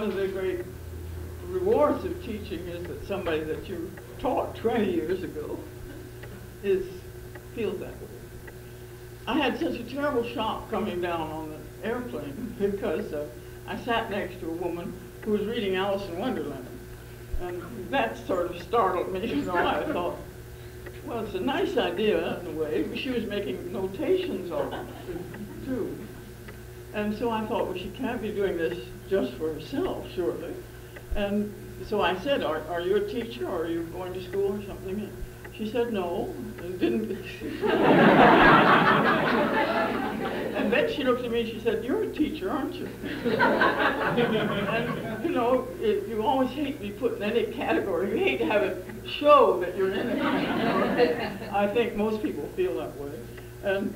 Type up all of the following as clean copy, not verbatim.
of the great rewards of teaching is that somebody that you taught 20 years ago feels that way. I had such a terrible shock coming down on the airplane because I sat next to a woman who was reading Alice in Wonderland. And that sort of startled me, you know. I thought, well, it's a nice idea in a way, but she was making notations on it, too. And so I thought, well, she can't be doing this just for herself, surely. And so I said, are you a teacher, or are you going to school or something? And she said no, and didn't. And then she looked at me and she said, you're a teacher, aren't you? And, you know, you always hate to be put in any category. You hate to have it show that you're in it. I think most people feel that way. And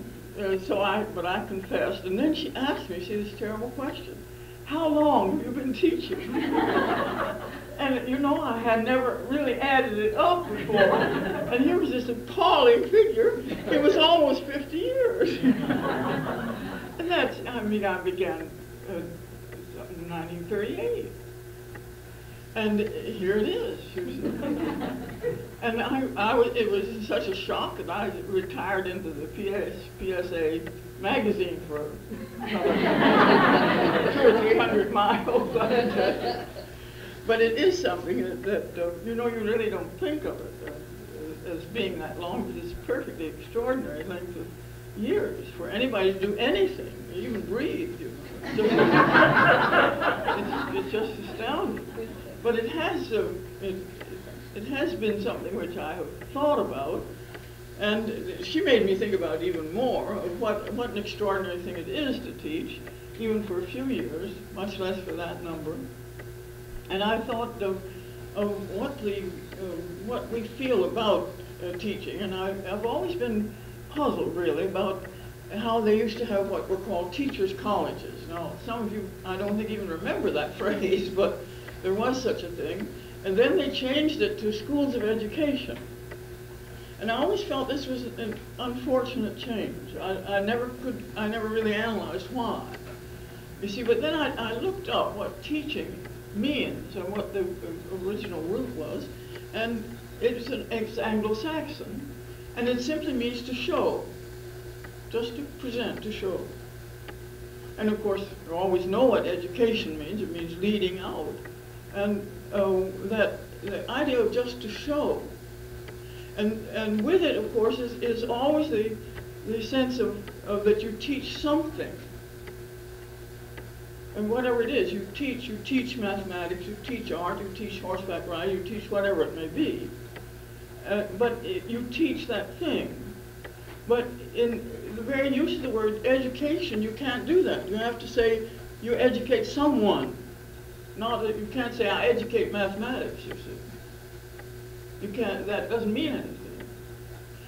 but I confessed. And then she asked me, see, this terrible question. How long have you been teaching? And, you know, I had never really added it up before. And here was this appalling figure. It was almost 50 years. And that's, I mean, I began in 1938. And here it is. And it was such a shock that I retired into the PSA magazine for another 200 or 300 miles. But it is something that you know, you really don't think of it as being that long, but it's a perfectly extraordinary length of years for anybody to do anything, even breathe. You know. It's just astounding. But it has been something which I have thought about, and she made me think about even more of what an extraordinary thing it is to teach, even for a few years, much less for that number. And I thought of what we feel about teaching, and I've always been puzzled, really, about how they used to have what were called teachers' colleges. Now, some of you, I don't think, even remember that phrase, but there was such a thing. And then they changed it to schools of education. And I always felt this was an unfortunate change. I never really analyzed why. You see, but then I looked up what teaching means and what the original root was, and it's Anglo-Saxon, and it simply means to show, just to present, to show. And of course, you always know what education means. It means leading out, and that the idea of just to show, and with it, of course, is always the sense of that you teach something. And whatever it is, you teach mathematics, you teach art, you teach horseback riding, you teach whatever it may be. But you teach that thing. But in the very use of the word education, you can't do that. You have to say you educate someone. Not that you can't say I educate mathematics, you see. You can't, that doesn't mean anything.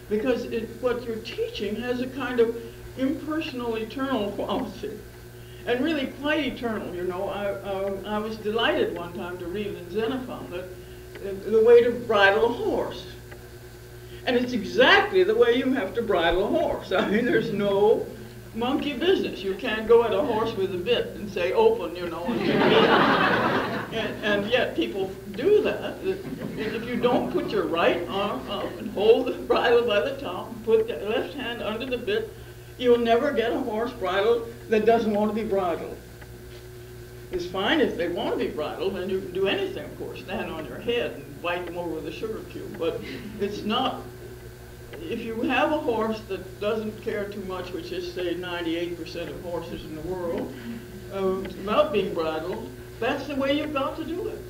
Because what you're teaching has a kind of impersonal, eternal quality. And really quite eternal, you know. I was delighted one time to read in Xenophon that the way to bridle a horse. And it's exactly the way you have to bridle a horse. I mean, there's no monkey business. You can't go at a horse with a bit and say open, you know. And yet people do that. If you don't put your right arm up and hold the bridle by the top, and put the left hand under the bit, you'll never get a horse bridled that doesn't want to be bridled. It's fine if they want to be bridled, then you can do anything, of course, stand on your head and bite them over with a sugar cube. But it's not, if you have a horse that doesn't care too much, which is, say, 98% of horses in the world, about being bridled, that's the way you've got to do it.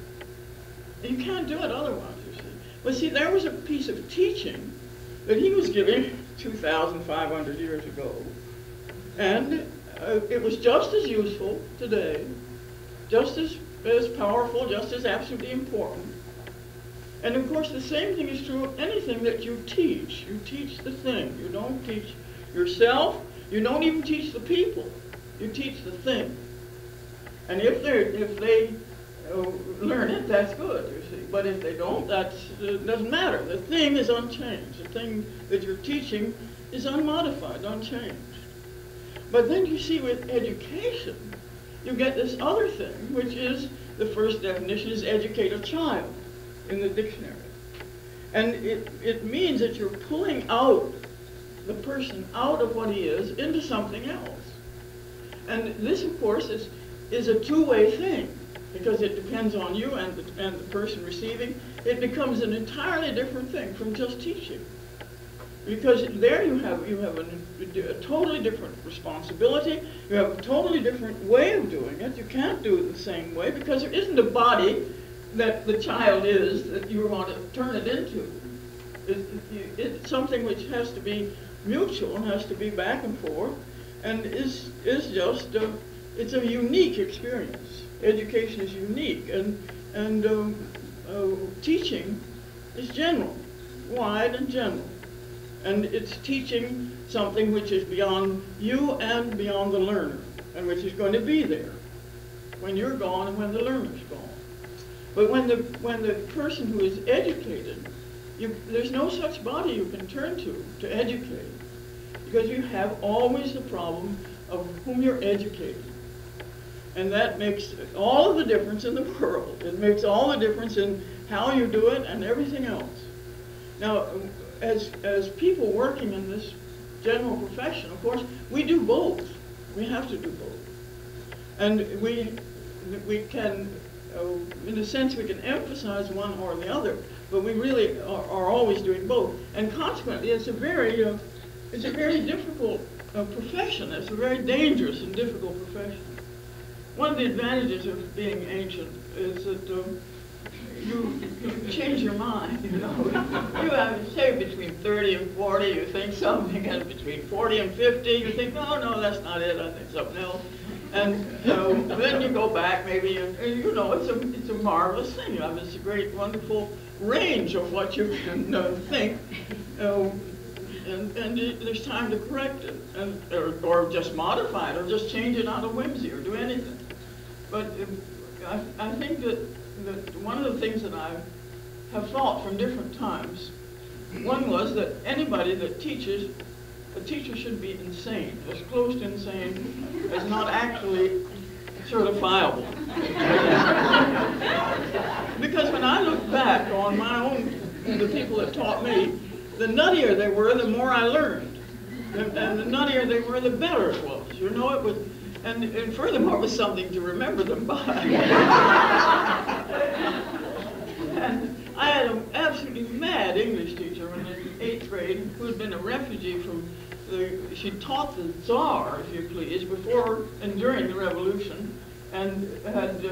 You can't do it otherwise, you see. But see, there was a piece of teaching that he was giving 2,500 years ago. And it was just as useful today, just as powerful, just as absolutely important. And of course, the same thing is true of anything that you teach. You teach the thing. You don't teach yourself. You don't even teach the people. You teach the thing. And if they learn it, that's good, you see. But if they don't, that doesn't matter. The thing is unchanged. The thing that you're teaching is unmodified, unchanged. But then you see with education, you get this other thing, which is the first definition is educate a child in the dictionary. And it means that you're pulling out the person out of what he is into something else. And this, of course, is a two-way thing, because it depends on you and the person receiving. It becomes an entirely different thing from just teaching. Because there you have a totally different responsibility, you have a totally different way of doing it. You can't do it the same way because there isn't a body that the child is that you want to turn it into. It's something which has to be mutual and has to be back and forth, and is just it's a unique experience. Education is unique, and teaching is general, wide and general, and it's teaching something which is beyond you and beyond the learner, and which is going to be there when you're gone and when the learner's gone. But when the person who is educated, there's no such body you can turn to educate, because you have always the problem of whom you're educating. And that makes all of the difference in the world. It makes all the difference in how you do it and everything else. Now, as people working in this general profession, of course, we do both. We have to do both. And we can, in a sense, we can emphasize one or the other, but we really are always doing both. And consequently, it's a very difficult profession. It's a very dangerous and difficult profession. One of the advantages of being ancient is that you change your mind, you know. You have, say, between 30 and 40, you think something, and between 40 and 50, you think, no, that's not it, I think something else. And then you go back, maybe, and you know, it's a marvelous thing. You have this great, wonderful range of what you can think, and there's time to correct it, or just modify it, or just change it out of whimsy, or do anything. But I think that one of the things that I have thought from different times, one was that anybody that teaches, a teacher should be insane, as close to insane as not actually certifiable. Because when I look back on my own, the people that taught me, the nuttier they were, the more I learned. And the nuttier they were, the better it was. You know, it was, and furthermore, it was something to remember them by. And I had an absolutely mad English teacher in the 8th grade who had been a refugee from she taught the Tsar, if you please, before and during the Revolution, and had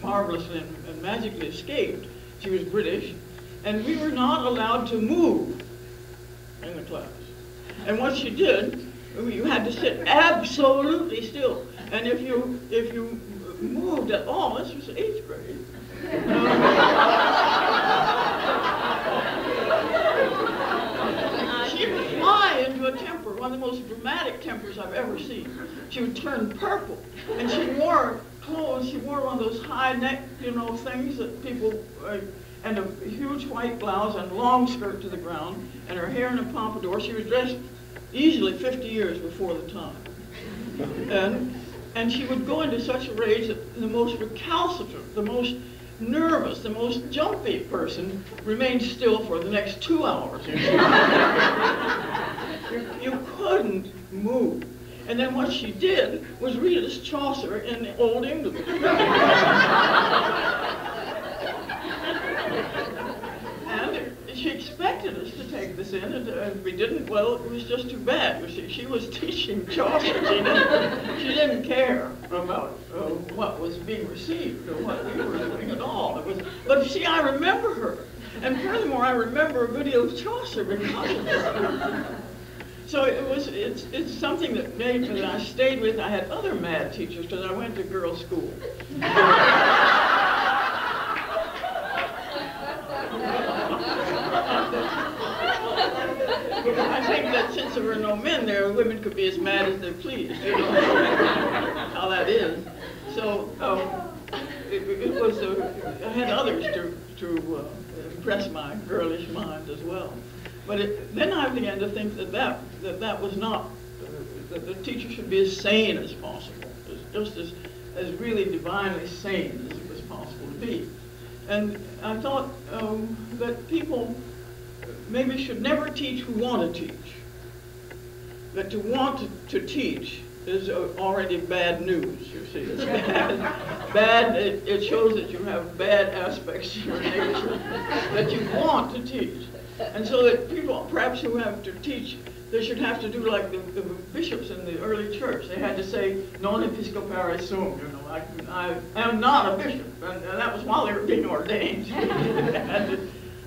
marvelously and magically escaped. She was British, and we were not allowed to move in the class. And what she did, you had to sit absolutely still. And if you moved at all, this was 8th grade. She would fly into a temper, one of the most dramatic tempers I've ever seen. She would turn purple, and she wore clothes. She wore one of those high neck, things that people, and a huge white blouse and long skirt to the ground, and her hair in a pompadour. She was dressed easily 50 years before the time. And she would go into such a rage that the most recalcitrant, the most nervous, the most jumpy person remained still for the next 2 hours. You couldn't move. And then what she did was read us Chaucer in Old England. And she expected us to take this in, and if we didn't, well, it was just too bad. She was teaching Chaucer. She didn't care about what was being received or what we were doing at all. But see, I remember her. And furthermore, I remember a good deal of Chaucer because of her. So it's something that I stayed with. I had other mad teachers because I went to girls' school. I think that since there were no men there, women could be as mad as they pleased. You know how that is. So it was. I had others to impress my girlish mind as well. But then I began to think that was not, that the teacher should be as sane as possible, just as really divinely sane as it was possible to be. And I thought that people maybe should never teach who want to teach. That to want to teach is already bad news, you see. It's bad. It shows that you have bad aspects to your nature that you want to teach. And so that people, perhaps who have to teach, they should have to do like the bishops in the early church. They had to say, non episcopari sum, you know, I am not a bishop. And that was while they were being ordained. They had to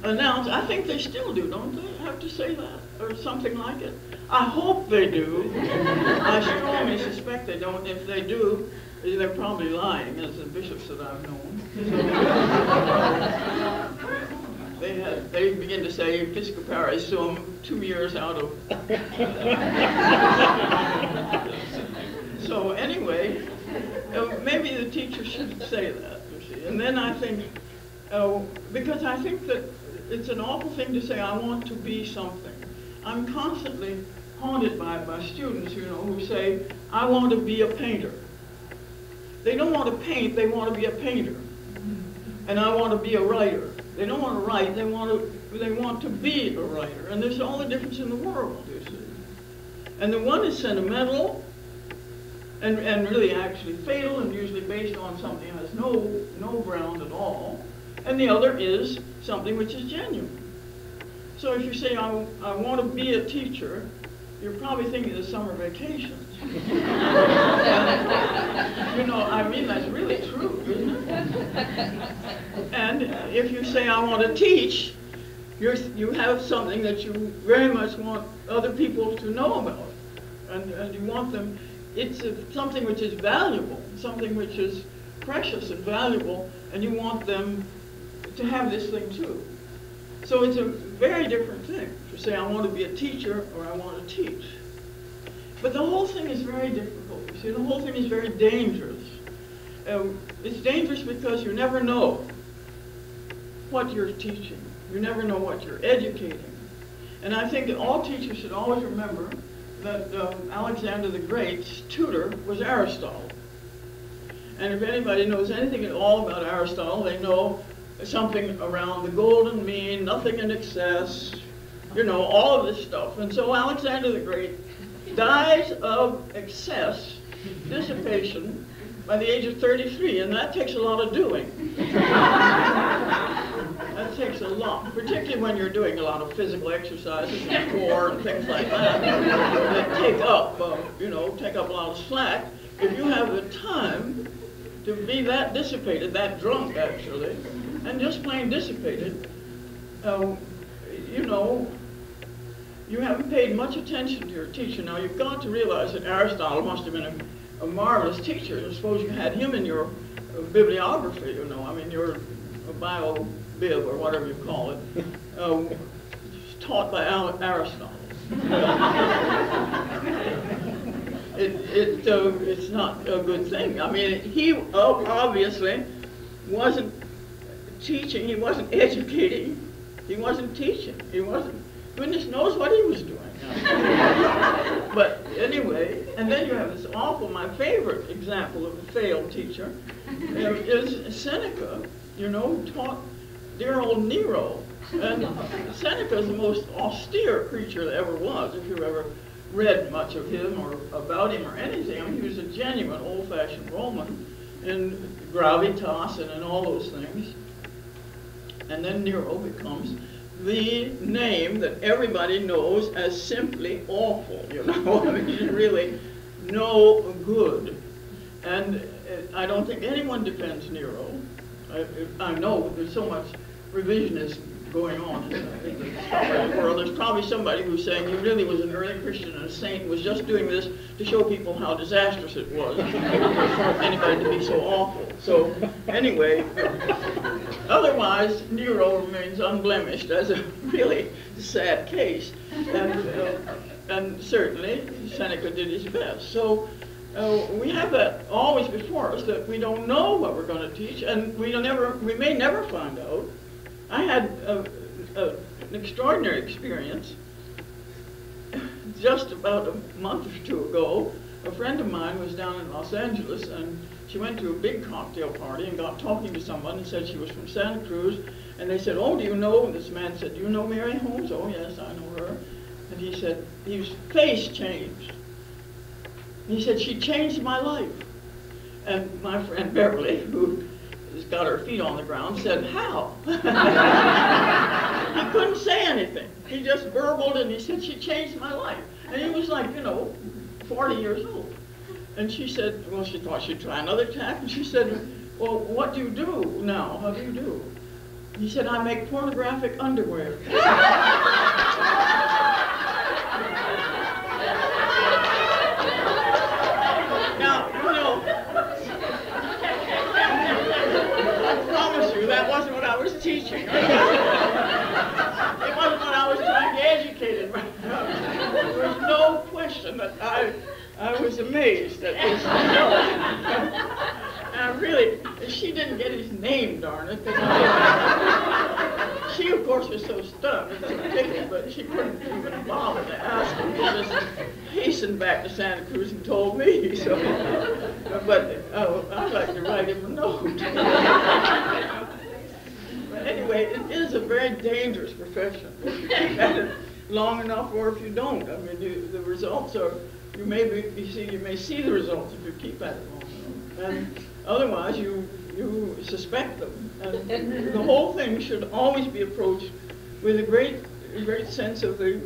announce, I think they still do, don't they, have to say that, or something like it? I hope they do. I strongly suspect they don't. If they do, they're probably lying, as the bishops that I've known. So, they begin to say episcopari sum 2 years out of. So anyway, maybe the teacher should say that, you see. And then I think, because I think that it's an awful thing to say, I want to be something. I'm constantly haunted by students, you know, who say, I want to be a painter. They don't want to paint, they want to be a painter. And I want to be a writer. They don't want to write, they want to be a writer. And there's all the difference in the world, you see. And the one is sentimental and really actually fatal and usually based on something that has no ground at all. And the other is something which is genuine. So if you say, I want to be a teacher, you're probably thinking of summer vacations. You know, I mean, that's really true, isn't it? And if you say, I want to teach, you have something that you very much want other people to know about. And you want them, it's something which is valuable, something which is precious and valuable, and you want them to have this thing too. So it's a very different thing to say I want to be a teacher or I want to teach. But the whole thing is very difficult. You see, the whole thing is very dangerous. It's dangerous because you never know what you're teaching. You never know what you're educating. And I think that all teachers should always remember that Alexander the Great's tutor was Aristotle. And if anybody knows anything at all about Aristotle, they know something around the golden mean, nothing in excess, you know, all of this stuff. And so Alexander the Great dies of excess, dissipation, by the age of 33, and that takes a lot of doing. That takes a lot, particularly when you're doing a lot of physical exercises and core and things like that, that take up a lot of slack. If you have the time to be that dissipated, that drunk actually, and just plain dissipated, you know, you haven't paid much attention to your teacher. Now, you've got to realize that Aristotle must have been a marvelous teacher. I suppose you had him in your bibliography, you know, I mean, your bio-bib, or whatever you call it, taught by Aristotle. It's not a good thing. I mean, he obviously wasn't teaching, he wasn't educating, he wasn't teaching, he wasn't, goodness knows what he was doing. But anyway, and then you have this awful, my favorite example of a failed teacher is Seneca, you know, taught dear old Nero. And Seneca is the most austere creature that ever was, if you've ever read much of him or about him or anything. I mean, he was a genuine old-fashioned Roman in gravitas and in all those things. And then Nero becomes the name that everybody knows as simply awful, you know. I mean, really no good. And I don't think anyone defends Nero. I know there's so much revisionism going on in the world. There's probably somebody who's saying he really was an early Christian and a saint, was just doing this to show people how disastrous it was for anybody to be so awful. So anyway, otherwise Nero remains unblemished as a really sad case, and certainly Seneca did his best. So we have that always before us, that we don't know what we're going to teach, and we may never find out. I had an extraordinary experience just about a month or two ago. A friend of mine was down in Los Angeles, and she went to a big cocktail party and got talking to someone and said she was from Santa Cruz. And they said, oh, do you know, and this man said, do you know Mary Holmes? Oh, yes, I know her. And he said, his face changed. He said, she changed my life. And my friend Beverly, who has got her feet on the ground, said, how? He couldn't say anything. He just burbled and he said, she changed my life. And he was like, 40 years old. And she said, well, she thought she'd try another tack. And she said, well, what do you do now? How do you do? He said, I make pornographic underwear. Now, I promise you, that wasn't what I was teaching. It wasn't what I was trying to educate him. There was no question that I was amazed at this. Really, she didn't get his name, darn it. She, of course, was so stunned and so tickled, but she couldn't even bother to ask him. She just hastened back to Santa Cruz and told me. So, but I'd like to write him a note. But anyway, it is a very dangerous profession if you keep at it long enough, or if you don't. I mean, the results are. You may see the results if you keep at it long enough. And otherwise, you suspect them. And the whole thing should always be approached with a great sense of the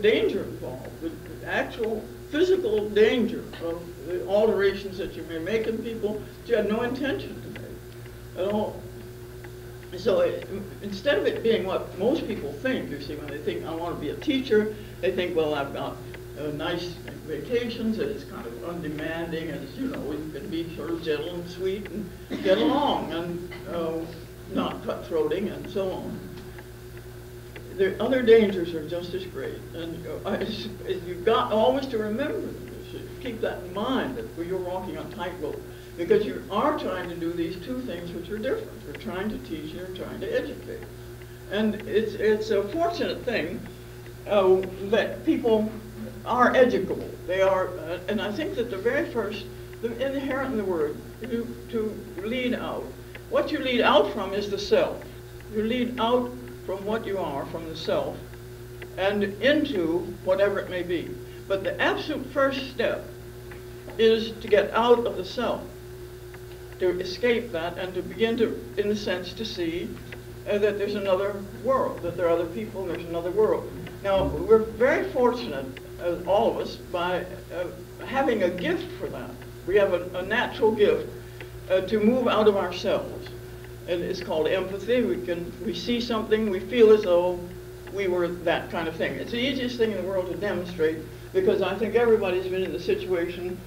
danger involved, the actual physical danger of the alterations that you may make in people that you had no intention to make at all. So instead of it being what most people think, you see, when they think, I want to be a teacher, they think, well, I've got nice vacations, and it's kind of undemanding, and it's, you can be sort of gentle and sweet and get along and not cutthroating and so on. The other dangers are just as great, and you've got always to remember this. Keep that in mind, that you're walking on tightrope, because you are trying to do these two things which are different. You're trying to teach, you're trying to educate. And it's a fortunate thing that people are educable. They are, and I think that the very first, inherent in the word, to lead out. What you lead out from is the self. You lead out from what you are, from the self, and into whatever it may be. But the absolute first step is to get out of the self, to escape that, and to begin to, in a sense, to see that there's another world, that there are other people, and there's another world. Now, we're very fortunate, all of us, by having a gift for that. We have a natural gift to move out of ourselves. And it's called empathy. We see something, we feel as though we were that kind of thing. It's the easiest thing in the world to demonstrate, because I think everybody's been in the situation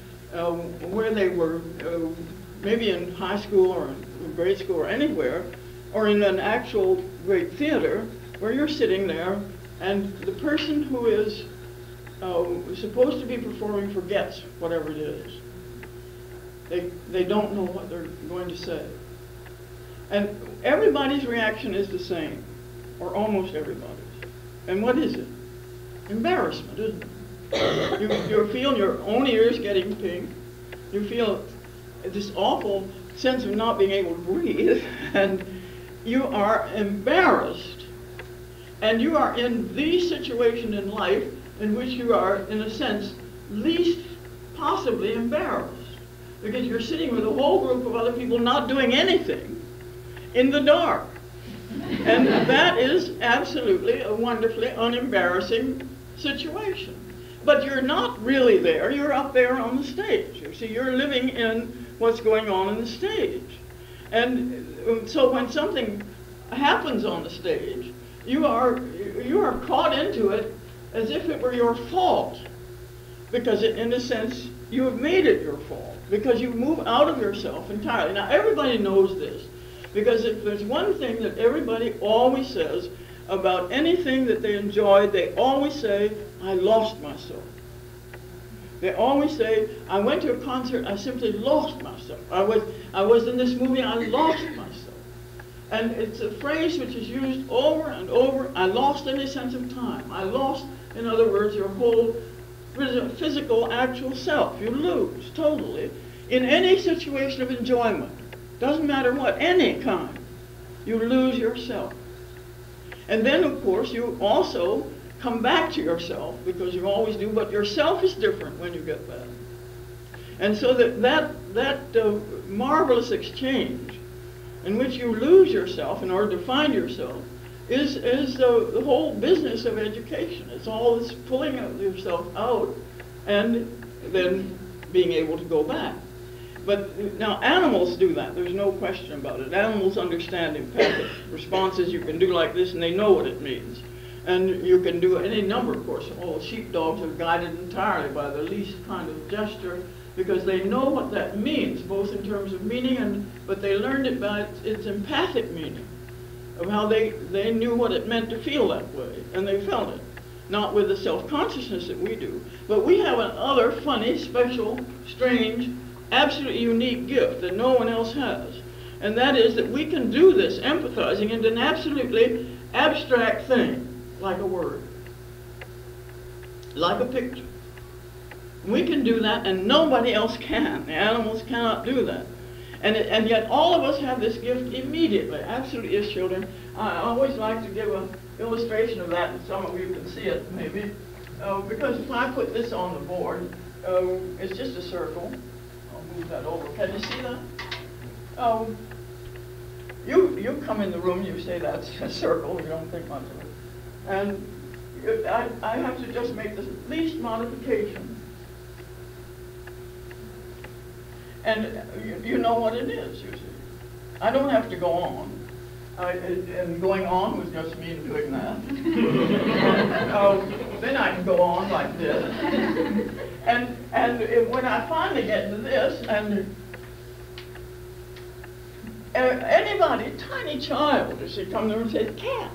where they were maybe in high school or in grade school or anywhere, or in an actual great theater, where you're sitting there and the person who is supposed to be performing forgets whatever it is. They don't know what they're going to say. And everybody's reaction is the same, or almost everybody's. And what is it? Embarrassment, isn't it? You feel your own ears getting pink. You feel this awful sense of not being able to breathe, and you are embarrassed. And you are in the situation in life in which you are, in a sense, least possibly embarrassed. Because you're sitting with a whole group of other people not doing anything in the dark. And that is absolutely a wonderfully unembarrassing situation. But you're not really there, you're up there on the stage. You see, you're living in what's going on in the stage. And so when something happens on the stage, you are caught into it as if it were your fault. Because in a sense, you have made it your fault. Because you move out of yourself entirely. Now, everybody knows this. Because if there's one thing that everybody always says about anything that they enjoyed, they always say, I lost myself. They always say, I went to a concert, I simply lost myself. I was in this movie, I lost myself. And it's a phrase which is used over and over. I lost any sense of time. I lost, in other words, your whole physical, actual self. You lose totally in any situation of enjoyment, doesn't matter what, any kind, you lose yourself. And then, of course, you also come back to yourself, because you always do, but yourself is different when you get back. And so that marvelous exchange in which you lose yourself in order to find yourself is the whole business of education. It's all this pulling of yourself out and then being able to go back. But now animals do that, there's no question about it. Animals understand empathic responses. You can do like this and they know what it means. And you can do any number, of course. All sheepdogs are guided entirely by the least kind of gesture, because they know what that means, both in terms of meaning, but they learned it by its empathic meaning, of how they knew what it meant to feel that way, and they felt it. Not with the self-consciousness that we do. But we have another funny, special, strange, absolutely unique gift that no one else has. And that is that we can do this empathizing into an absolutely abstract thing, like a word, like a picture. We can do that and nobody else can. The animals cannot do that. And yet all of us have this gift immediately, absolutely, as children. I always like to give an illustration of that, and some of you can see it maybe, because if I put this on the board, it's just a circle. I'll move that over. Can you see that? You come in the room, you say that's a circle, you don't think much of it. And I have to just make the least modification. And you know what it is, you see. I don't have to go on. And going on was just me doing that. Then I can go on like this. And when I finally get to this, and anybody, tiny child, you see, come in the room and say, cat.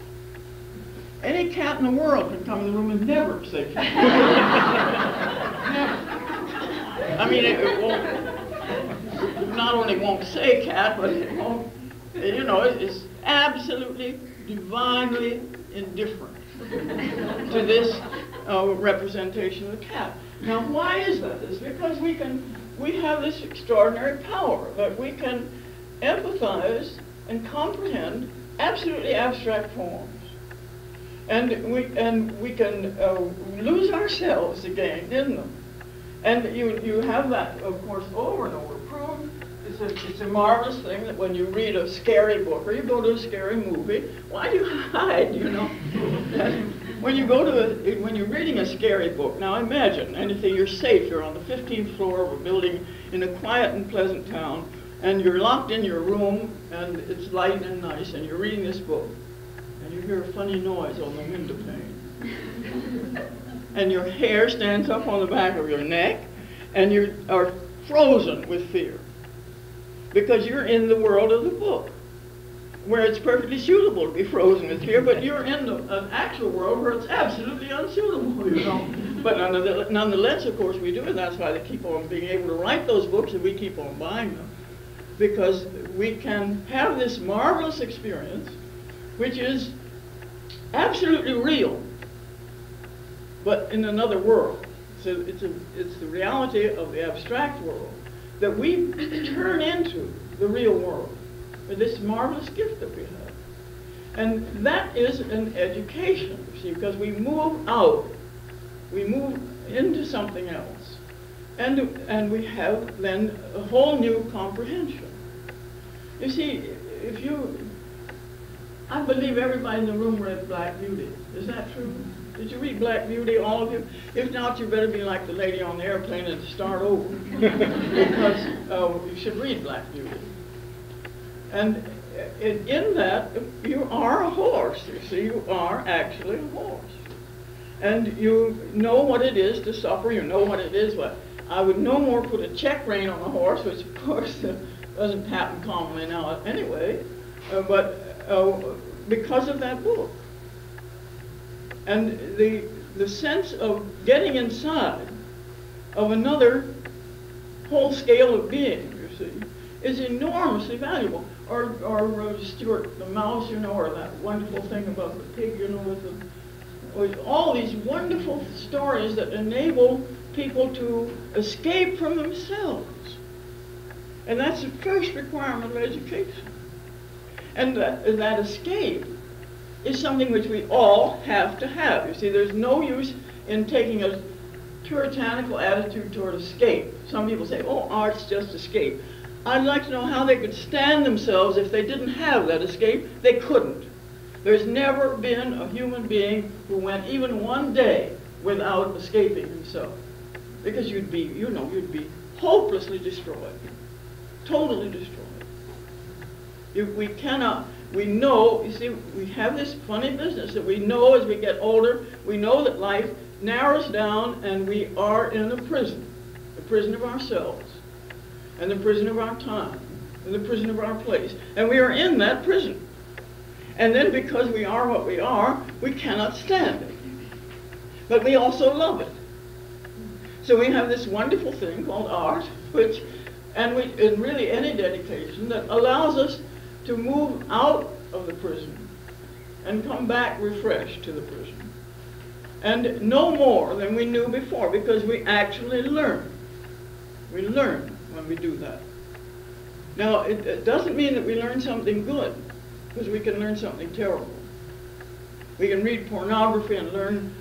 Any cat in the world can come in the room and never say cat. Never. I mean, it won't. Not only won't say cat, but it won't, you know, it's absolutely divinely indifferent to this representation of the cat. Now, why is that? It's because we have this extraordinary power that we can empathize and comprehend absolutely abstract forms. And we can lose ourselves again in them. And you have that, of course, over and over proved. It's a marvelous thing that when you read a scary book or you go to a scary movie, why do you hide, you know? when you're reading a scary book, now imagine anything, you're safe, you're on the 15th floor of a building in a quiet and pleasant town, and you're locked in your room, and it's light and nice, and you're reading this book, and you hear a funny noise on the window pane. And your hair stands up on the back of your neck, and you are frozen with fear. Because you're in the world of the book, where it's perfectly suitable to be frozen with fear, but you're in an actual world where it's absolutely unsuitable, you know. But nonetheless, of course, we do it. That's why they keep on being able to write those books, and we keep on buying them. Because we can have this marvelous experience, which is absolutely real, but in another world. So it's the reality of the abstract world that we turn into the real world with this marvelous gift that we have. And that is an education, you see, because we move out, we move into something else. And we have then a whole new comprehension. You see, I believe everybody in the room read Black Beauty. Is that true? Did you read Black Beauty, all of you? If not, you better be like the lady on the airplane and start over. Because you should read Black Beauty. And in that, you are a horse. You see, you are actually a horse. And you know what it is to suffer. You know what it is. I would no more put a check rein on a horse, which of course doesn't happen commonly now anyway, but because of that book. And the sense of getting inside of another whole scale of being, you see, is enormously valuable. Or Stuart the mouse, you know, or that wonderful thing about the pig, you know, with all these wonderful stories that enable people to escape from themselves And that's the first requirement of education. And that escape is something which we all have to have. You see, there's no use in taking a puritanical attitude toward escape. Some people say, oh, art's just escape. I'd like to know how they could stand themselves if they didn't have that escape. They couldn't. There's never been a human being who went even one day without escaping himself. Because you'd be hopelessly destroyed. Totally destroyed. We know, you see, we have this funny business that we know as we get older, we know that life narrows down and we are in a prison. The prison of ourselves, and the prison of our time, and the prison of our place. And we are in that prison. And then because we are what we are, we cannot stand it. But we also love it. So we have this wonderful thing called art, and really any dedication that allows us to move out of the prison and come back refreshed to the prison. And no more than we knew before, because we actually learn. We learn when we do that. Now, it doesn't mean that we learn something good, because we can learn something terrible. We can read pornography and learn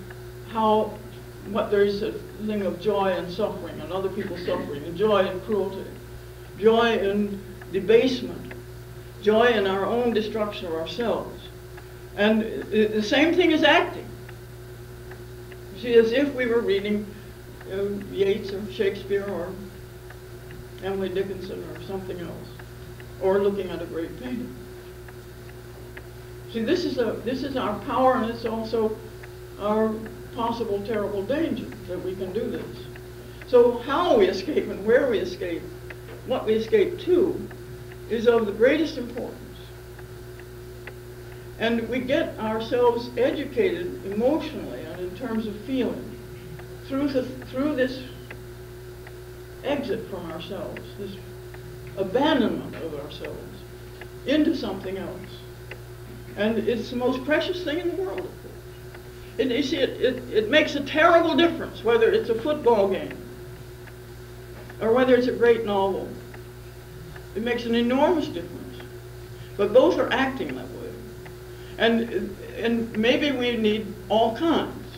what there is a thing of joy and suffering, and other people's suffering, and joy and cruelty, joy in debasement, joy in our own destruction of ourselves. And the same thing is acting. You see, as if we were reading Yeats or Shakespeare or Emily Dickinson or something else, or looking at a great painting. See, this is our power, and it's also our possible terrible danger that we can do this. So how we escape and where we escape, what we escape to, is of the greatest importance. And we get ourselves educated emotionally and in terms of feeling through this exit from ourselves, this abandonment of ourselves into something else. And it's the most precious thing in the world. And you see, it makes a terrible difference whether it's a football game or whether it's a great novel. It makes an enormous difference. But both are acting that way. And maybe we need all kinds.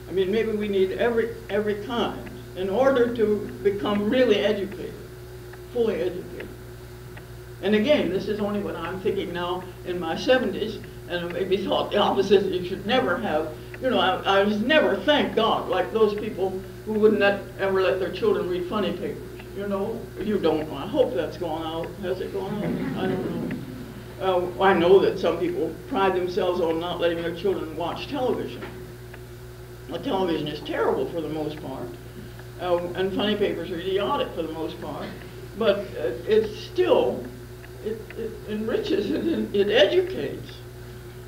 I mean, maybe we need every kind in order to become really educated, fully educated. And again, this is only what I'm thinking now in my 70s, and I maybe thought the opposite. You should never have, I was never, thank God, like those people who wouldn't ever let their children read funny papers. You don't. I hope that's gone out. Has it gone out? I don't know. I know that some people pride themselves on not letting their children watch television. Well, television is terrible for the most part, and funny papers are idiotic for the most part. But it's still, it enriches, it educates,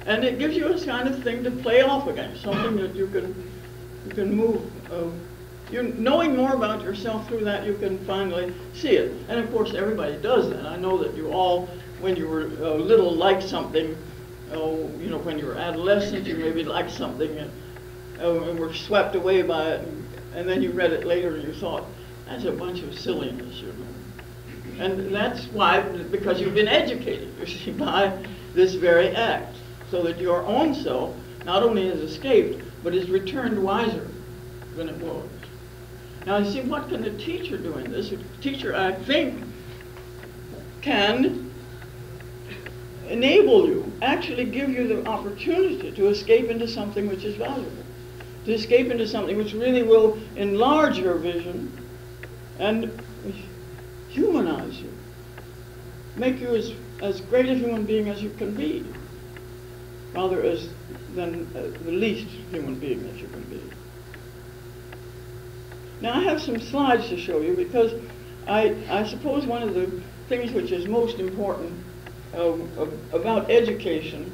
and it gives you a kind of thing to play off against, something that you can move. Knowing more about yourself through that, you can finally see it. And of course, everybody does that. I know that you all, when you were little, liked something. When you were adolescent, you maybe liked something and were swept away by it, and then you read it later and you thought, that's a bunch of silliness, And that's why, because you've been educated, you see, by this very act, so that your own self not only has escaped, but is returned wiser than it was. Now, you see, what can the teacher do in this? The teacher, I think, can enable you, actually give you the opportunity to escape into something which is valuable, to escape into something which really will enlarge your vision and humanize you, make you as great a human being as you can be, rather than the least human being that you can be. Now, I have some slides to show you, because I suppose one of the things which is most important about education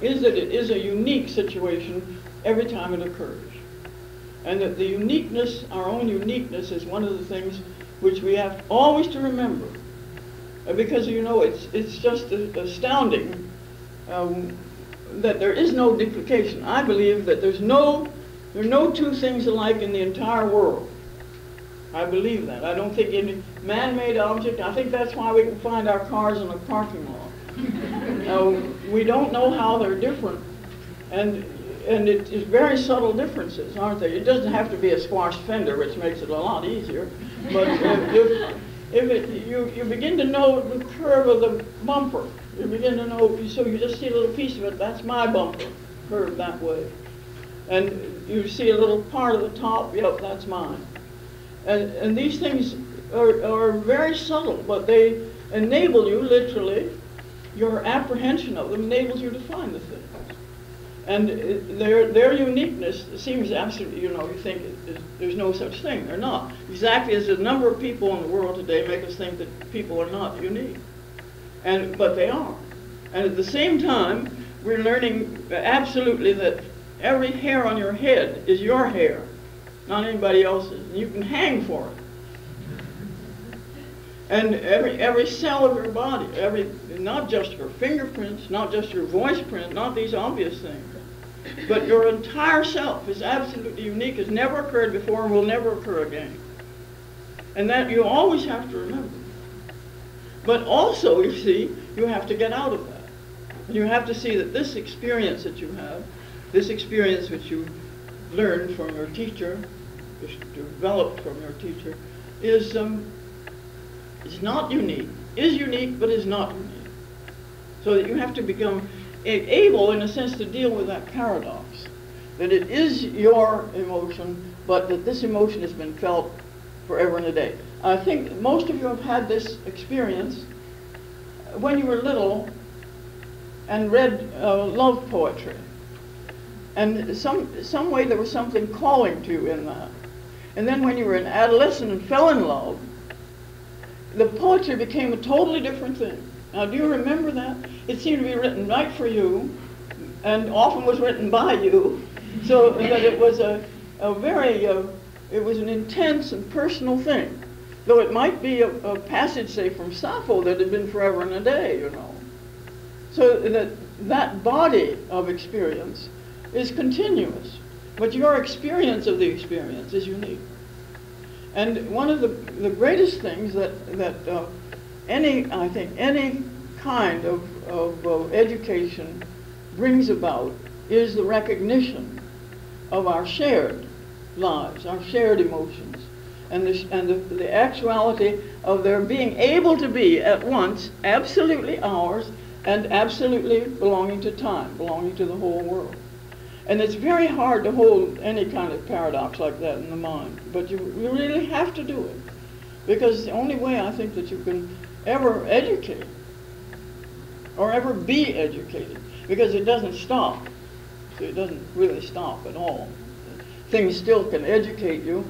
is that it is a unique situation every time it occurs. And that the uniqueness, our own uniqueness, is one of the things which we have always to remember. Because, it's just astounding that there is no duplication. I believe that there are no two things alike in the entire world. I believe that. I don't think any man-made object, I think that's why we can find our cars in a parking lot. We don't know how they're different. And it is very subtle differences, aren't they? It doesn't have to be a squashed fender, which makes it a lot easier. But you begin to know the curve of the bumper. You begin to know, so you just see a little piece of it, that's my bumper, curved that way. And you see a little part of the top, yep, that's mine. And these things are very subtle, but they enable you, literally, your apprehension of them enables you to find the things. And their uniqueness seems absolutely, you think there's no such thing. They're not. Exactly as a number of people in the world today make us think that people are not unique. But they are. And at the same time, we're learning absolutely that every hair on your head is your hair, not anybody else's. And you can hang for it. And every cell of your body, not just your fingerprints, not just your voice print, not these obvious things, but your entire self is absolutely unique, has never occurred before and will never occur again. And that you always have to remember. But also, you see, you have to get out of that. And you have to see that this experience that you have, this experience which you learned from your teacher, developed from your teacher, is not unique, is unique, but is not unique. So that you have to become able, in a sense, to deal with that paradox. That it is your emotion, but that this emotion has been felt forever and a day. I think most of you have had this experience when you were little and read love poetry. And some way there was something calling to you in that. And then when you were an adolescent and fell in love, the poetry became a totally different thing. Now, do you remember that? It seemed to be written right for you, and often was written by you, so that it was it was an intense and personal thing. Though it might be a passage, say, from Sappho that had been forever and a day, So that body of experience is continuous, but your experience of the experience is unique. And one of the greatest things that any kind of education brings about is the recognition of our shared lives, our shared emotions, and the actuality of their being able to be at once absolutely ours and absolutely belonging to time, belonging to the whole world. And it's very hard to hold any kind of paradox like that in the mind, but you really have to do it, because it's the only way I think that you can ever educate or ever be educated, because it doesn't stop. So it doesn't really stop at all. Things still can educate you.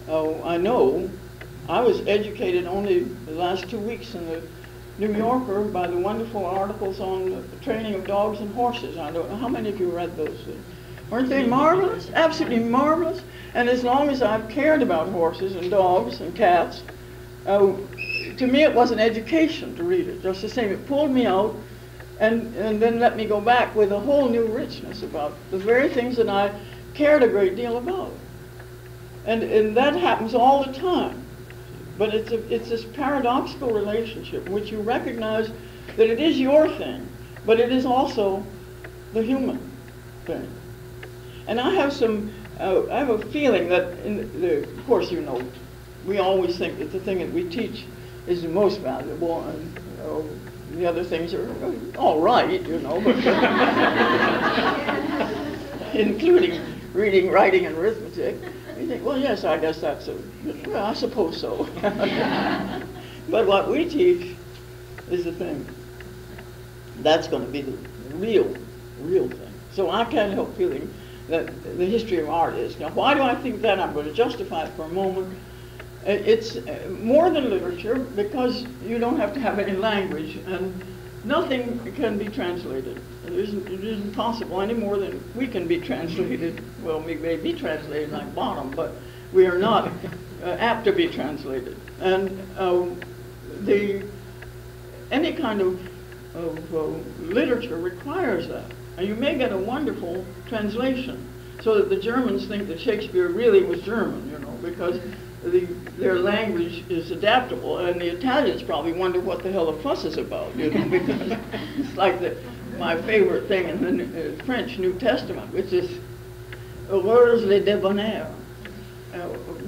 I know I was educated only the last 2 weeks in the New Yorker by the wonderful articles on the training of dogs and horses. I don't know how many of you read those things. Weren't they marvelous? Absolutely marvelous. And as long as I've cared about horses and dogs and cats, to me it was an education to read it. Just the same, it pulled me out and then let me go back with a whole new richness about the very things that I cared a great deal about. And that happens all the time. But it's this paradoxical relationship in which you recognize that it is your thing, but it is also the human thing. And I have I have a feeling that, of course, we always think that the thing that we teach is the most valuable, and the other things are all right, but including reading, writing, and arithmetic. You think, well, yes, I guess that's well, I suppose so. But what we teach is the thing. That's going to be the real thing. So I can't help feeling that the history of art is. Now, why do I think that? I'm going to justify it for a moment. It's more than literature, because you don't have to have any language, and nothing can be translated. It isn't possible any more than we can be translated. Well, we may be translated like bottom, but we are not apt to be translated. And any kind of literature requires that. And you may get a wonderful translation, so that the Germans think that Shakespeare really was German, because the their language is adaptable, and the Italians probably wonder what the hell the fuss is about, you know, because it's like my favorite thing in the French New Testament, which is "Heureux les débonnaires,"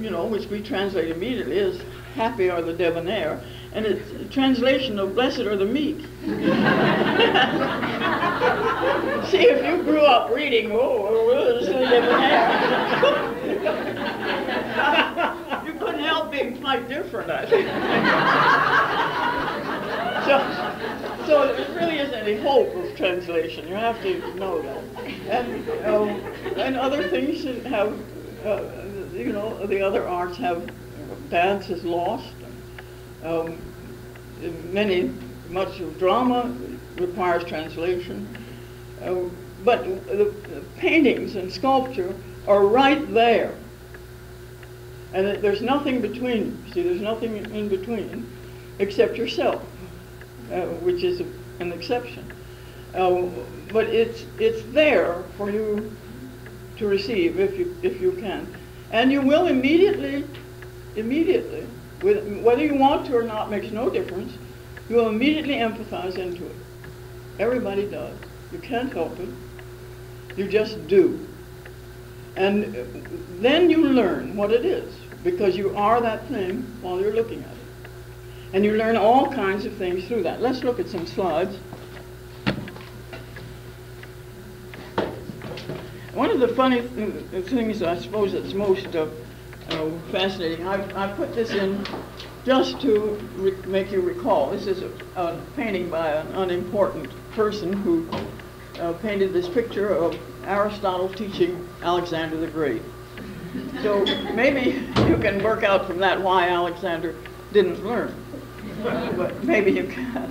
you know, which we translate immediately as "happy are the debonair," and it's a translation of "blessed are the meek." See, if you grew up reading "Heureux les débonnaires," you couldn't help being quite different, I think. So there really isn't any hope of translation. You have to know that. And other things have, you know, the other arts have, dance is lost. Much of drama requires translation. But the paintings and sculpture are right there. And there's nothing between you. See, there's nothing in between except yourself, which is an exception. But it's there for you to receive if you can. And you will immediately, whether you want to or not makes no difference, you will immediately empathize into it. Everybody does. You can't help it. You just do. And then you learn what it is, because you are that thing while you're looking at it. And you learn all kinds of things through that. Let's look at some slides. One of the funny things, I suppose, that's most fascinating, I put this in just to make you recall. This is a painting by an unimportant person who painted this picture of Aristotle teaching Alexander the Great. So maybe you can work out from that why Alexander didn't learn. But maybe you can't.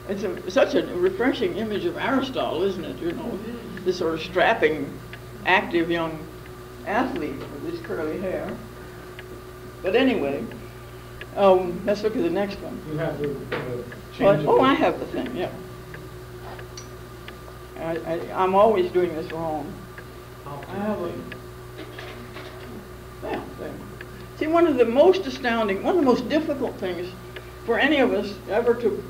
It's such a refreshing image of Aristotle, isn't it? You know, this sort of strapping, active young athlete with his curly hair. But anyway, let's look at the next one. You have to change it. Oh, I have the thing, yeah. I'm always doing this wrong. I have a... Yeah, there. See, one of the most astounding, one of the most difficult things for any of us ever to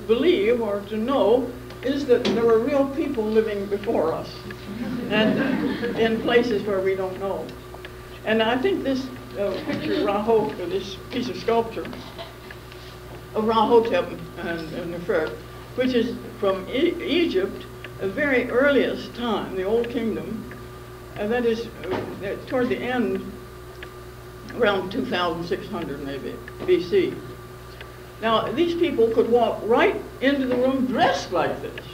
believe or to know is that there were real people living before us and in places where we don't know. And I think this picture of this piece of sculpture of Rahotep and Nefert, which is from Egypt, the very earliest time, the Old Kingdom, and that is toward the end, around 2,600 maybe, BC. Now, these people could walk right into the room dressed like this,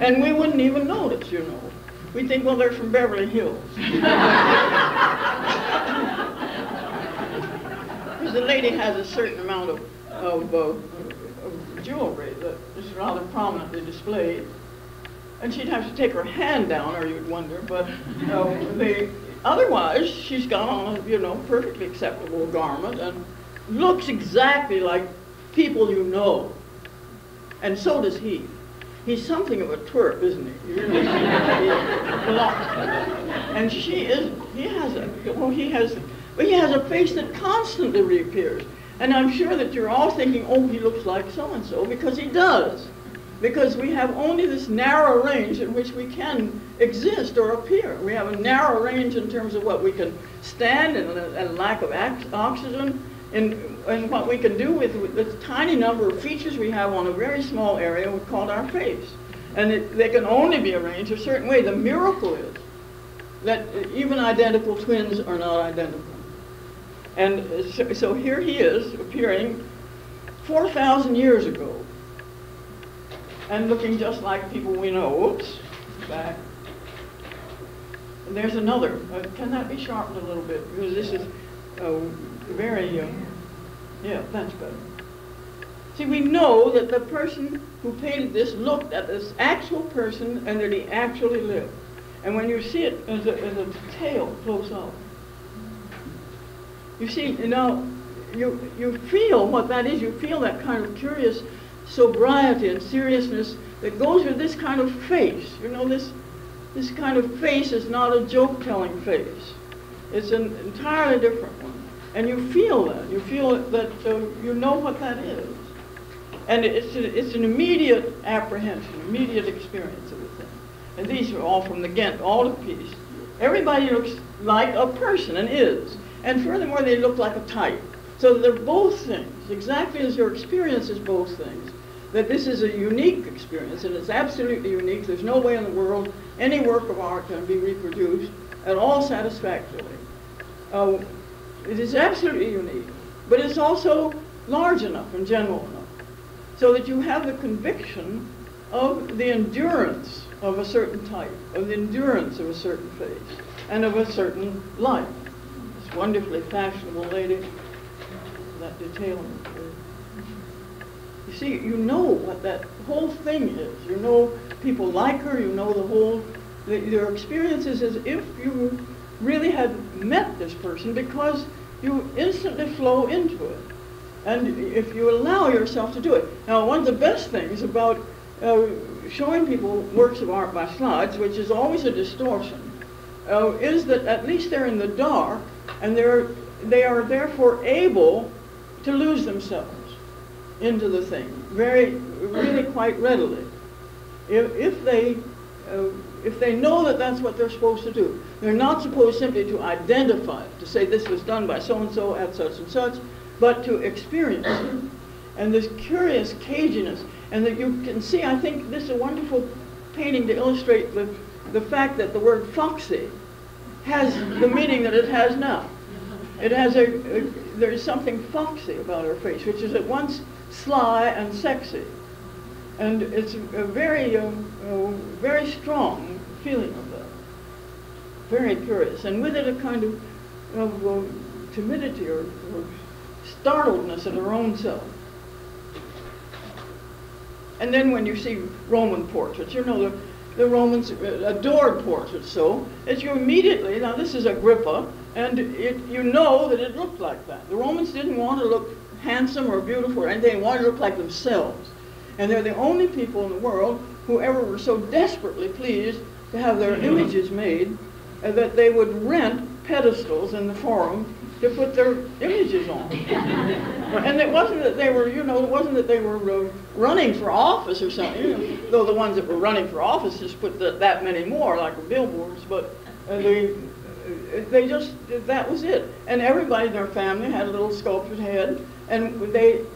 and we wouldn't even notice, you know. We'd think, well, they're from Beverly Hills. Because the lady has a certain amount of jewelry that is rather prominently displayed. And she'd have to take her hand down, or you'd wonder, but otherwise, she's got on a, you know, perfectly acceptable garment and looks exactly like people you know. And so does he. He's something of a twerp, isn't he? You really and she isn't. He has a face that constantly reappears. And I'm sure that you're all thinking, oh, he looks like so-and-so, because he does. Because we have only this narrow range in which we can exist or appear. We have a narrow range in terms of what we can stand and a lack of oxygen, and what we can do with the tiny number of features we have on a very small area called our face. And they can only be arranged a certain way. The miracle is that even identical twins are not identical. And so here he is appearing 4,000 years ago and looking just like people we know. Oops, back. And there's another. Can that be sharpened a little bit? Because this is very, yeah, that's better. See, we know that the person who painted this looked at this actual person and that he actually lived. And when you see it as a tail close up, you see, you know, you feel what that is. You feel that kind of curious sobriety and seriousness that goes with this kind of face. You know, this kind of face is not a joke-telling face. It's an entirely different one. And you feel that. You feel that you know what that is. And it's an immediate apprehension, immediate experience of the thing. And these are all from the Ghent, all the piece. Everybody looks like a person and is. And furthermore, they look like a type. So they're both things, exactly as your experience is both things. That this is a unique experience, and it's absolutely unique. There's no way in the world any work of art can be reproduced at all satisfactorily. It is absolutely unique, but it's also large enough and general enough so that you have the conviction of the endurance of a certain type, of the endurance of a certain face, and of a certain life. This wonderfully fashionable lady, that detail in the face. You see, you know what that whole thing is. You know people like her, you know your experience is as if you really had met this person because you instantly flow into it. And if you allow yourself to do it. Now, one of the best things about showing people works of art by slides, which is always a distortion, is that at least they're in the dark, and they are therefore able to lose themselves into the thing, really quite readily. If they know that that's what they're supposed to do. They're not supposed simply to identify it, to say this was done by so-and-so at such and such, but to experience it. And this curious caginess, and that you can see, I think this is a wonderful painting to illustrate the fact that the word foxy has the meaning that it has now. It has there's something foxy about her face, which is at once sly and sexy. And it's a very strong feeling of that. Very curious. And with it a kind of timidity or startledness at her own self. And then when you see Roman portraits, you know the Romans adored portraits so that you immediately, now this is Agrippa, and you know that it looked like that. The Romans didn't want to look handsome or beautiful or anything, they wanted to look like themselves. And they're the only people in the world who ever were so desperately pleased to have their images made that they would rent pedestals in the Forum to put their images on. And it wasn't that they were, it wasn't that they were running for office or something, though the ones that were running for office just put that many more, like the billboards, but they just, that was it. And everybody in their family had a little sculptured head, and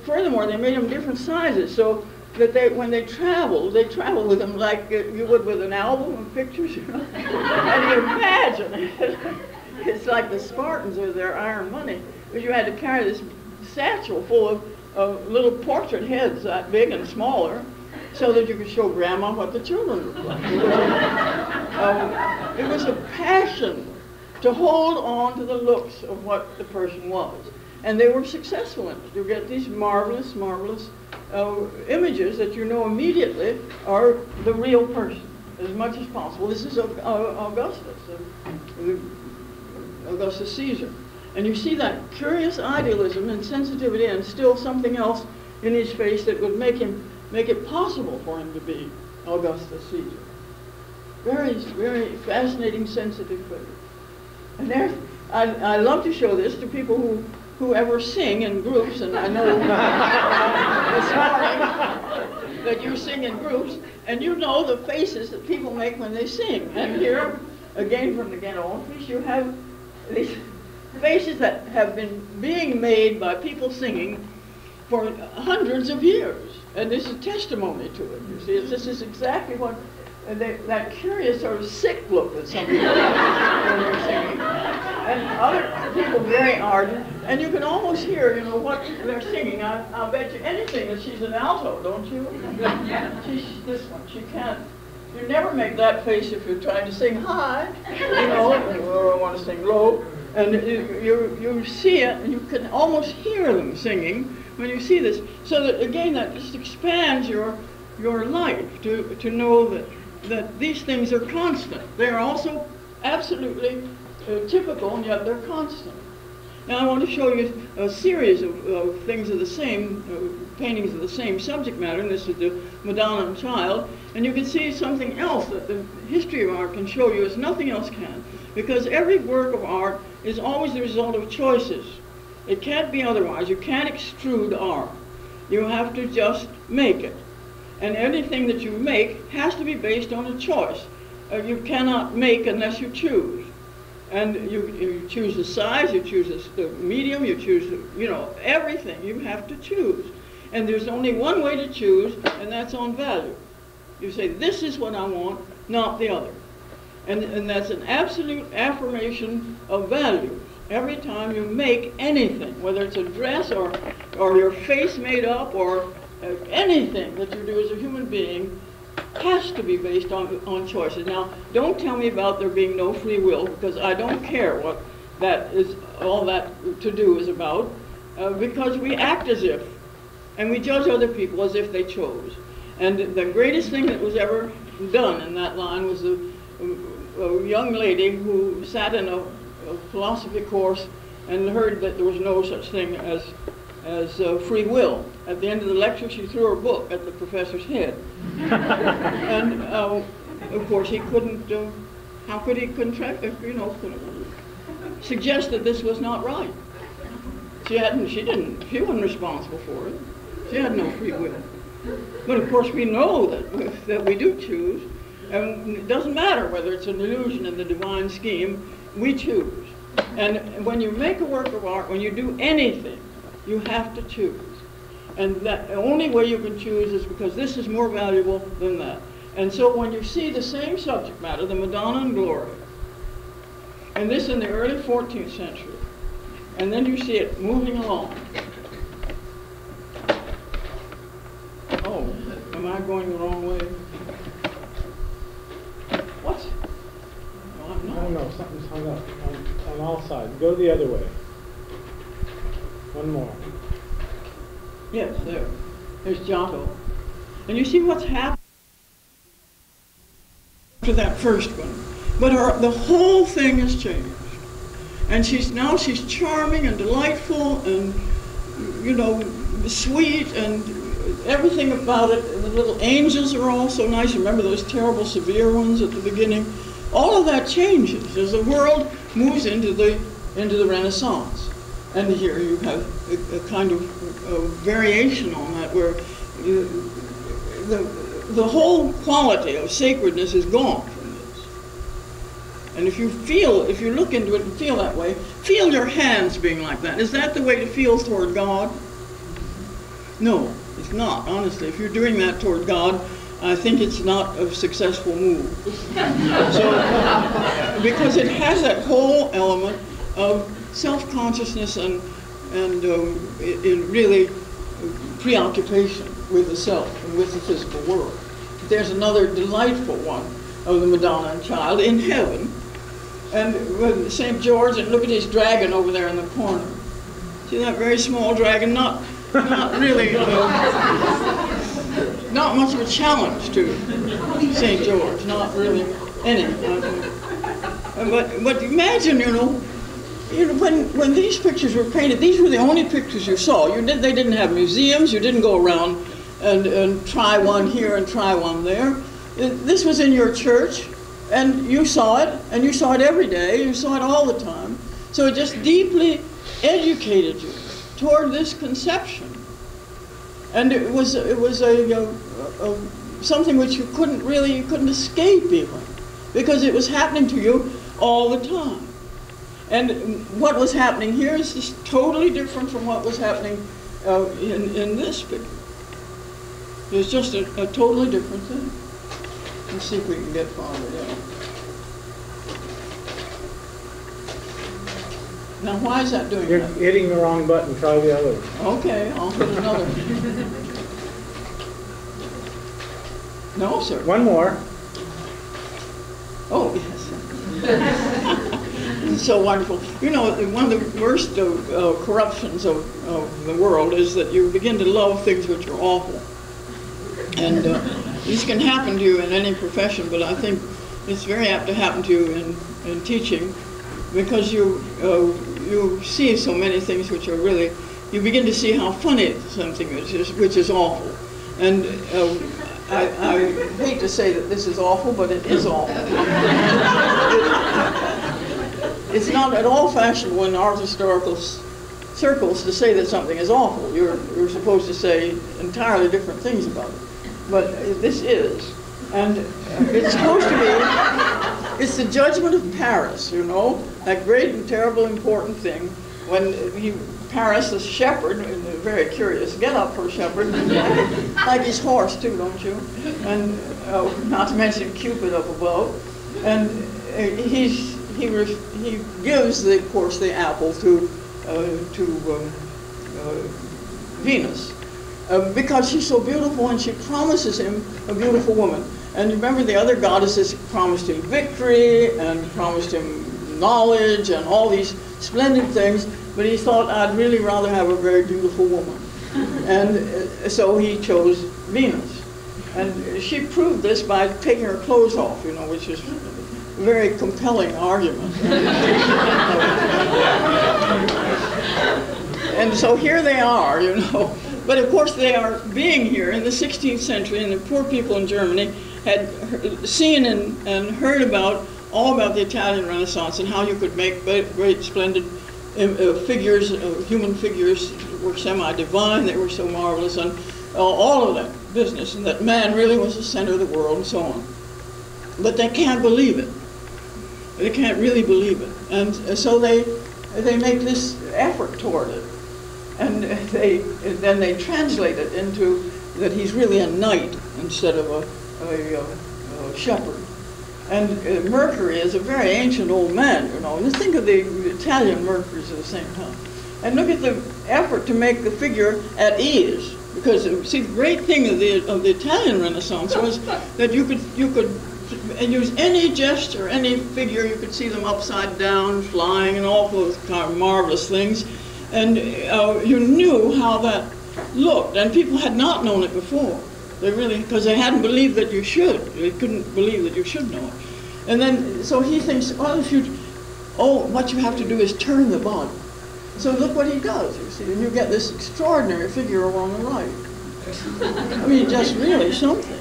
furthermore, they made them different sizes, so that when they traveled with them like you would with an album of pictures, And you imagine, it's like the Spartans with their iron money, but you had to carry this satchel full of little portrait heads that big and smaller, so that you could show Grandma what the children looked like. It was a passion to hold on to the looks of what the person was. And they were successful in it. You get these marvelous, marvelous images that you know immediately are the real person, as much as possible. This is Augustus Caesar. And you see that curious idealism and sensitivity and still something else in his face that would make it possible for him to be Augustus Caesar. Very, very fascinating, sensitive figure. And I love to show this to people who ever sing in groups, and I know this morning that you sing in groups, and you know the faces that people make when they sing. And here, again from the Ghent piece, you have these faces that have been being made by people singing for hundreds of years. And this is testimony to it, you see. This is exactly what, that curious sort of sick look that some people have when they're singing. And other people very ardent. And you can almost hear, what they're singing. I'll bet you anything that she's an alto, don't you? She's this one. She can't. You never make that face if you're trying to sing high, or I want to sing low. And you see it, and you can almost hear them singing when you see this. So that, again, that just expands your life to know that these things are constant. They are also absolutely typical, and yet they're constant. Now I want to show you a series of things of the same, paintings of the same subject matter, and this is the Madonna and Child, and you can see something else that the history of art can show you as nothing else can, because every work of art is always the result of choices. It can't be otherwise. You can't extrude art. You have to just make it. And anything that you make has to be based on a choice. You cannot make unless you choose. And you choose the size, you choose the medium, you choose, everything. You have to choose. And there's only one way to choose, and that's on value. You say, this is what I want, not the other. And that's an absolute affirmation of values. Every time you make anything, whether it's a dress or your face made up or anything that you do as a human being, has to be based on choices. Now, don't tell me about there being no free will, because I don't care what that is, all that to do is about, because we act as if, and we judge other people as if they chose. And the greatest thing that was ever done in that line was a young lady who sat in a philosophy course and heard that there was no such thing as free will. At the end of the lecture, she threw her book at the professor's head. And of course, he couldn't, how could he suggest that this was not right? She wasn't responsible for it. She had no free will. But of course, we know that we do choose, and it doesn't matter whether it's an illusion in the divine scheme, we choose. And when you make a work of art, when you do anything, you have to choose. And the only way you can choose is because this is more valuable than that. And so when you see the same subject matter, the Madonna and Glory, and this in the early 14th century, and then you see it moving along. Oh, am I going the wrong way? What? No, I'm not. I don't know, something's hung up on all sides. Go the other way. One more. Yes, there. There's Giotto. And you see what's happened to that first one. But the whole thing has changed. And she's charming and delightful and, sweet, and everything about it. The little angels are all so nice. Remember those terrible severe ones at the beginning? All of that changes as the world moves into the Renaissance. And here you have a kind of variation on that, where the whole quality of sacredness is gone from this. And if you look into it and feel that way, feel your hands being like that. Is that the way to feel toward God? No, it's not, honestly. If you're doing that toward God, I think it's not a successful move. So, because it has that whole element of self-consciousness and really preoccupation with the self and with the physical world. There's another delightful one of the Madonna and Child in heaven, and with St. George, and look at his dragon over there in the corner. See that very small dragon? Not really, not much of a challenge to St. George, not really any. But imagine, when these pictures were painted, these were the only pictures you saw. They didn't have museums. You didn't go around and try one here and try one there. This was in your church, and you saw it, and you saw it every day. You saw it all the time. So it just deeply educated you toward this conception, and it was something which you couldn't escape even, because it was happening to you all the time. And what was happening here is just totally different from what was happening in this picture. It's just a totally different thing. Let's see if we can get farther down. Now, why is that doing You're that? hitting the wrong button. Try the other. Okay, I'll hit another. No, sir. One more. Oh, yes. It's so wonderful. One of the worst corruptions of the world is that you begin to love things which are awful. And this can happen to you in any profession, but I think it's very apt to happen to you in teaching, because you see so many things which are really, you begin to see how funny something is, which is awful. And I hate to say that this is awful, but it is awful. It's not at all fashionable in art historical circles to say that something is awful. You're supposed to say entirely different things about it. But this is. And it's supposed to be, it's the judgment of Paris, you know, that great and terrible important thing when Paris, the shepherd, a very curious get-up for a shepherd, like his horse too, don't you? And not to mention Cupid up above. And he gives, of course, the apple to Venus because she's so beautiful, and she promises him a beautiful woman. And remember, the other goddesses promised him victory and promised him knowledge and all these splendid things, but he thought, I'd really rather have a very beautiful woman. And so he chose Venus. And she proved this by taking her clothes off, you know, which is a very compelling argument. And so here they are, you know. But of course they are being here in the 16th century, and the poor people in Germany had seen and heard all about the Italian Renaissance and how you could make great splendid figures, human figures were semi-divine, they were so marvelous, and all of that business, and that man really was the center of the world and so on. But they can't believe it. They can't really believe it. And so they make this effort toward it. And then they translate it into that he's really a knight instead of a shepherd. And Mercury is a very ancient old man, you know. And think of the Italian Mercuries at the same time. And look at the effort to make the figure at ease. Because, see, the great thing of the Italian Renaissance was that you could use any gesture, any figure, you could see them upside down, flying, and all those kind of marvelous things. And you knew how that looked, and people had not known it before. They really, because they hadn't believed that you should. They couldn't believe that you should know it. And then, so he thinks, well, what you have to do is turn the body. So look what he does, you see, and you get this extraordinary figure on the right. I mean, just really something.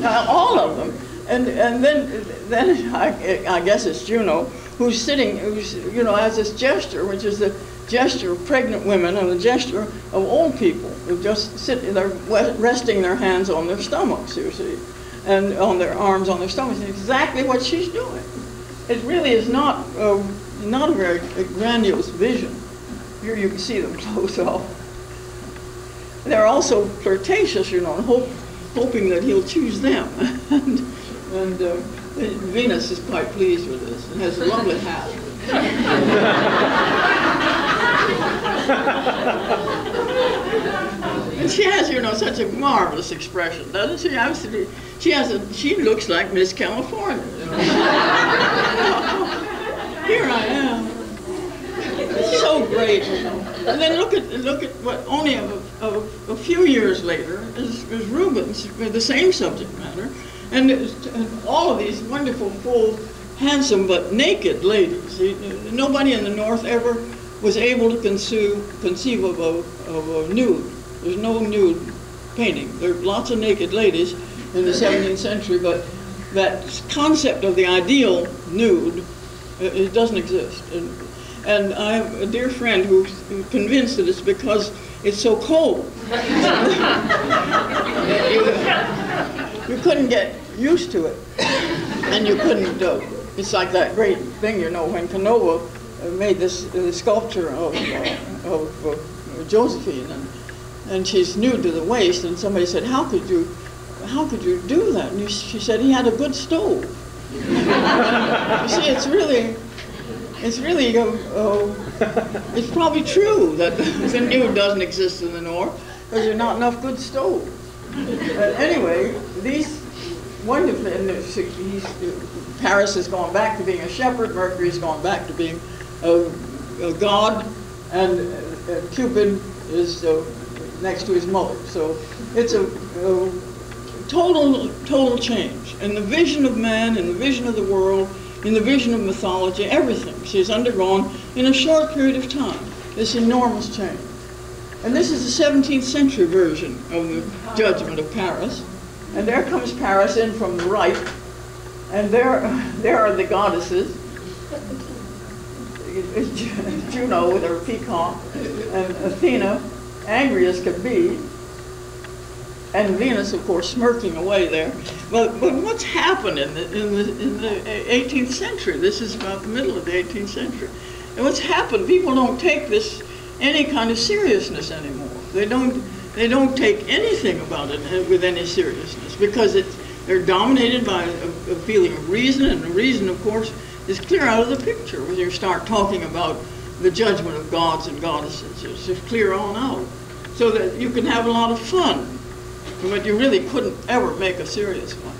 All of them. And then I guess it's Juno, who's sitting, you know, has this gesture, which is the gesture of pregnant women and the gesture of old people who just sit, they're resting their hands on their stomachs, you see, and on their arms on their stomachs. It's exactly what she's doing. It really is not a very grandiose vision. Here you can see them close up. They're also flirtatious, you know, and hoping that he'll choose them. and Venus is quite pleased with this and has a lovely hat. And she has, you know, such a marvelous expression, doesn't she? She looks like Miss California. You know? Here I am. It's so great, you know. And then look at what only a few years later is Rubens with the same subject matter, and all of these wonderful, full, handsome but naked ladies. Nobody in the North ever was able to conceive of a nude. There's no nude painting. There are lots of naked ladies in the 17th century, but that concept of the ideal nude, it doesn't exist. And I have a dear friend who's convinced that it's because it's so cold. You couldn't get used to it, and you couldn't. It's like that great thing, you know, when Canova made this sculpture of Josephine, and she's nude to the waist, and somebody said, "How could you do that?" And she said, "He had a good stove." You see, it's probably true that the nude doesn't exist in the North because there's not enough good stoves. Anyway, these wonderful, and Paris has gone back to being a shepherd, Mercury's gone back to being a god, and Cupid is next to his mother. So it's a total change in the vision of man, in the vision of the world, in the vision of mythology, everything she has undergone in a short period of time, this enormous change. And this is the 17th century version of the judgment of Paris. And there comes Paris in from the right, and there are the goddesses. Juno with her peacock, and Athena, angry as could be, and Venus, of course, smirking away there. But what's happened in the 18th century? This is about the middle of the 18th century. And what's happened? People don't take this any kind of seriousness anymore. They don't take anything about it with any seriousness, because they're dominated by a feeling of reason, and the reason, of course, is clear out of the picture when you start talking about the judgment of gods and goddesses. It's just clear on out, so that you can have a lot of fun, but you really couldn't ever make a serious one.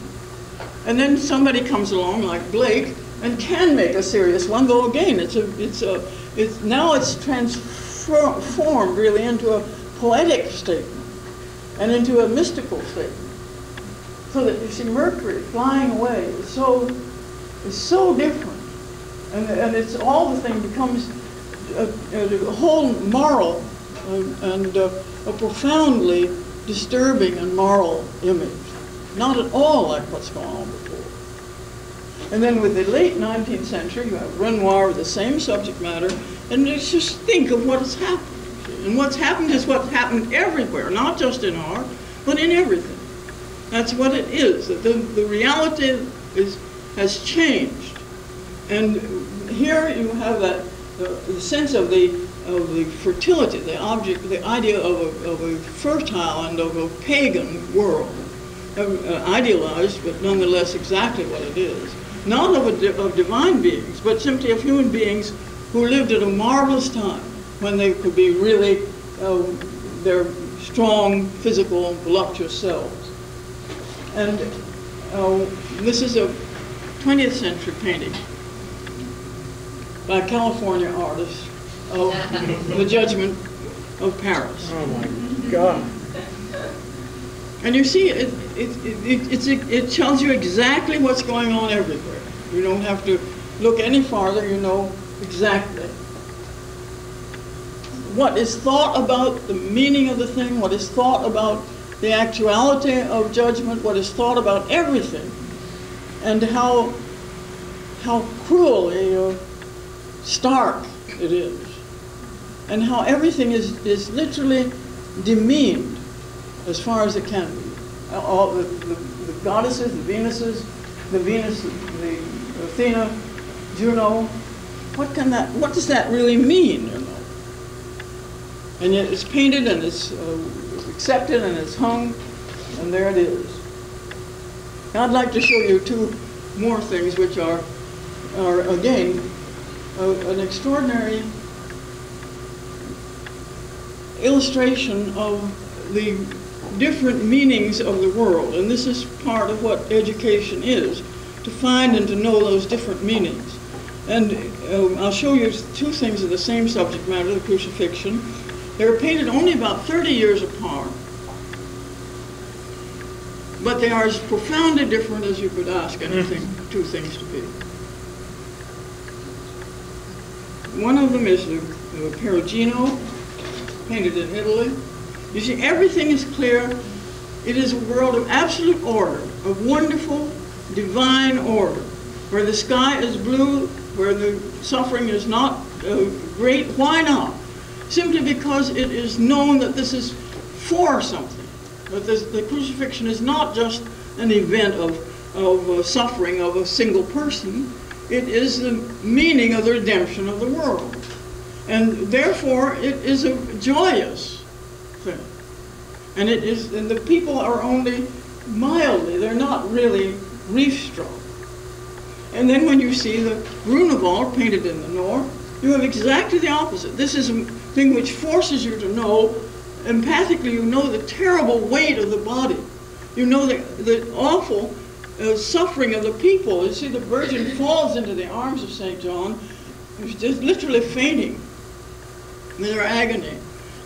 And then somebody comes along like Blake and can make a serious one, though again, now it's transformed really into a poetic statement and into a mystical statement. So that you see Mercury flying away is so different, and it's all the thing becomes a whole moral and a profoundly disturbing and moral image, not at all like what's gone on before. And then with the late 19th century, you have Renoir with the same subject matter, and just think of what has happened. And what's happened is what's happened everywhere, not just in art, but in everything. That's what it is, that the reality has changed. And here you have the sense of the fertility, the idea of a fertile and of a pagan world, idealized, but nonetheless exactly what it is. Not of divine beings, but simply of human beings who lived at a marvelous time when they could be really their strong, physical, voluptuous selves. And this is a 20th century painting by a California artist of the Judgment of Paris. Oh my God. And you see, it tells you exactly what's going on everywhere. You don't have to look any farther, you know exactly. What is thought about the meaning of the thing, what is thought about the actuality of judgment, what is thought about everything, and how cruelly stark it is, and how everything is literally demeaned as far as it can be. All the goddesses, the Venuses, the Athena, Juno. What does that really mean? You know? And yet it's painted and it's accepted and it's hung, and there it is. Now I'd like to show you two more things which are again an extraordinary illustration of the different meanings of the world. And this is part of what education is, to find and to know those different meanings. And I'll show you two things of the same subject matter, the crucifixion. They were painted only about 30 years apart, but they are as profoundly different as you could ask anything, two things to be. One of them is the Perugino, painted in Italy. You see, everything is clear. It is a world of absolute order, of wonderful, divine order, where the sky is blue, where the suffering is not great. Why not? Simply because it is known that this is for something, that the crucifixion is not just an event of suffering of a single person. It is the meaning of the redemption of the world. And therefore, it is a joyous thing. And the people are only mildly, they're not really grief-struck. And then when you see the Grunewald painted in the north, you have exactly the opposite. This is a thing which forces you to know, empathically, you know the terrible weight of the body. You know the awful suffering of the people. You see the Virgin falls into the arms of St. John, she's just literally fainting in her agony.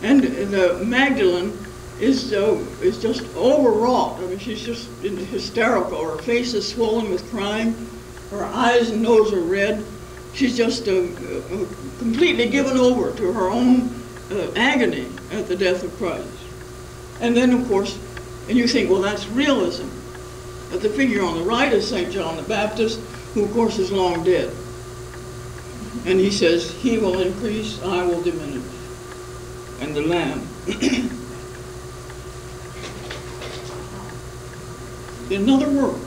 And the Magdalene is just overwrought. I mean, she's just hysterical. Her face is swollen with crying. Her eyes and nose are red. She's just completely given over to her own agony at the death of Christ. And then, of course, and you think, well, that's realism. But the figure on the right is St. John the Baptist, who, of course, is long dead. And he says, he will increase, I will diminish. And the Lamb. Another world.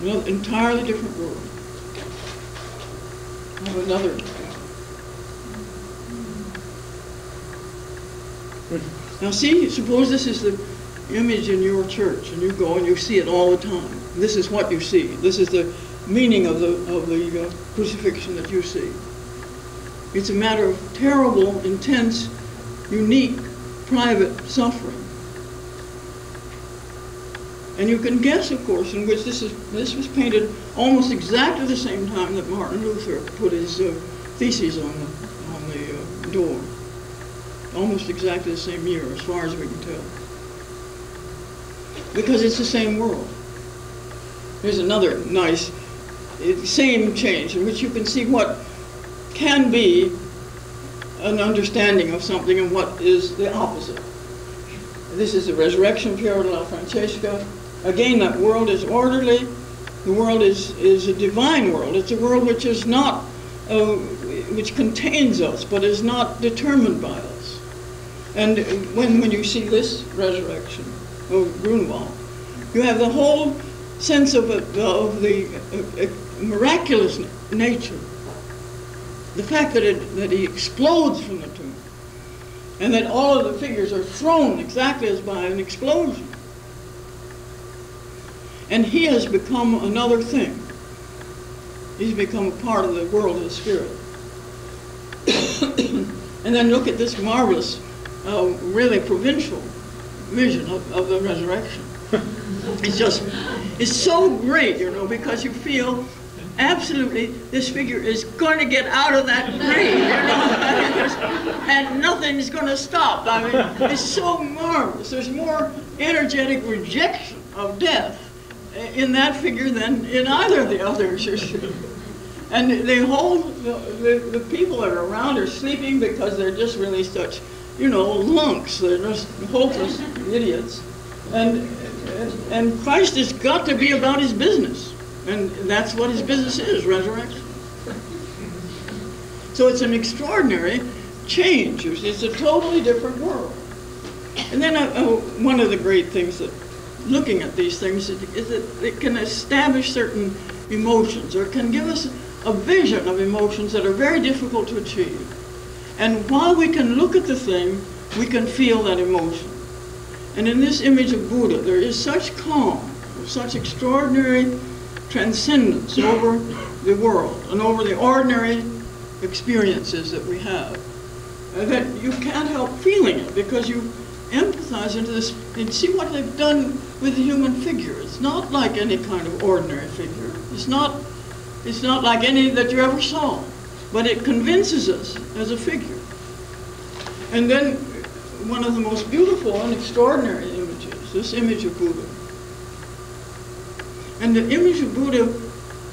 Another entirely different world. Of another. Now see, suppose this is the image in your church, and you go and you see it all the time. This is what you see. This is the meaning of the crucifixion that you see. It's a matter of terrible, intense, unique, private suffering. And you can guess, of course, in which this was painted almost exactly the same time that Martin Luther put his theses on the door. Almost exactly the same year, as far as we can tell. Because it's the same world. Here's another nice, same change, in which you can see what can be an understanding of something and what is the opposite. This is the resurrection period of La Francesca. Again, that world is orderly. The world is a divine world. It's a world which is not, which contains us, but is not determined by us. And when you see this resurrection of Grunewald, you have the whole sense of the miraculous nature. The fact that he explodes from the tomb, and that all of the figures are thrown exactly as by an explosion. And he has become another thing. He's become a part of the world of the spirit. And then look at this marvelous, really provincial vision of the resurrection. It's so great, you know, because you feel absolutely this figure is going to get out of that grave, you know, and nothing's going to stop. I mean, it's so marvelous. There's more energetic rejection of death in that figure than in either of the others. And the people that are around are sleeping because they're just really such, you know, lunks. They're just hopeless idiots. And Christ has got to be about his business. And that's what his business is, resurrection. So it's an extraordinary change. It's a totally different world. And then one of the great things that looking at these things is that it can establish certain emotions, or can give us a vision of emotions that are very difficult to achieve. And while we can look at the thing, we can feel that emotion. And in this image of Buddha, there is such calm, such extraordinary transcendence over the world and over the ordinary experiences that we have, that you can't help feeling it, because you empathize into this and see what they've done with the human figure. It's not like any kind of ordinary figure. It's not like any that you ever saw, but it convinces us as a figure. And then one of the most beautiful and extraordinary images, this image of Buddha. And the image of Buddha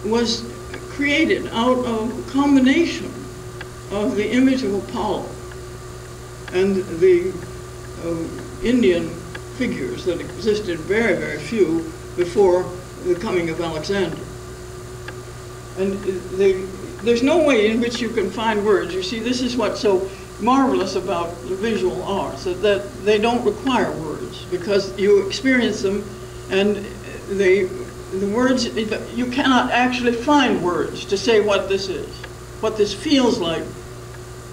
was created out of a combination of the image of Apollo and the Indian figures that existed, very, very few, before the coming of Alexander. And there's no way in which you can find words. You see, this is what's so marvelous about the visual arts, that they don't require words, because you experience them, and the words, you cannot actually find words to say what this is, what this feels like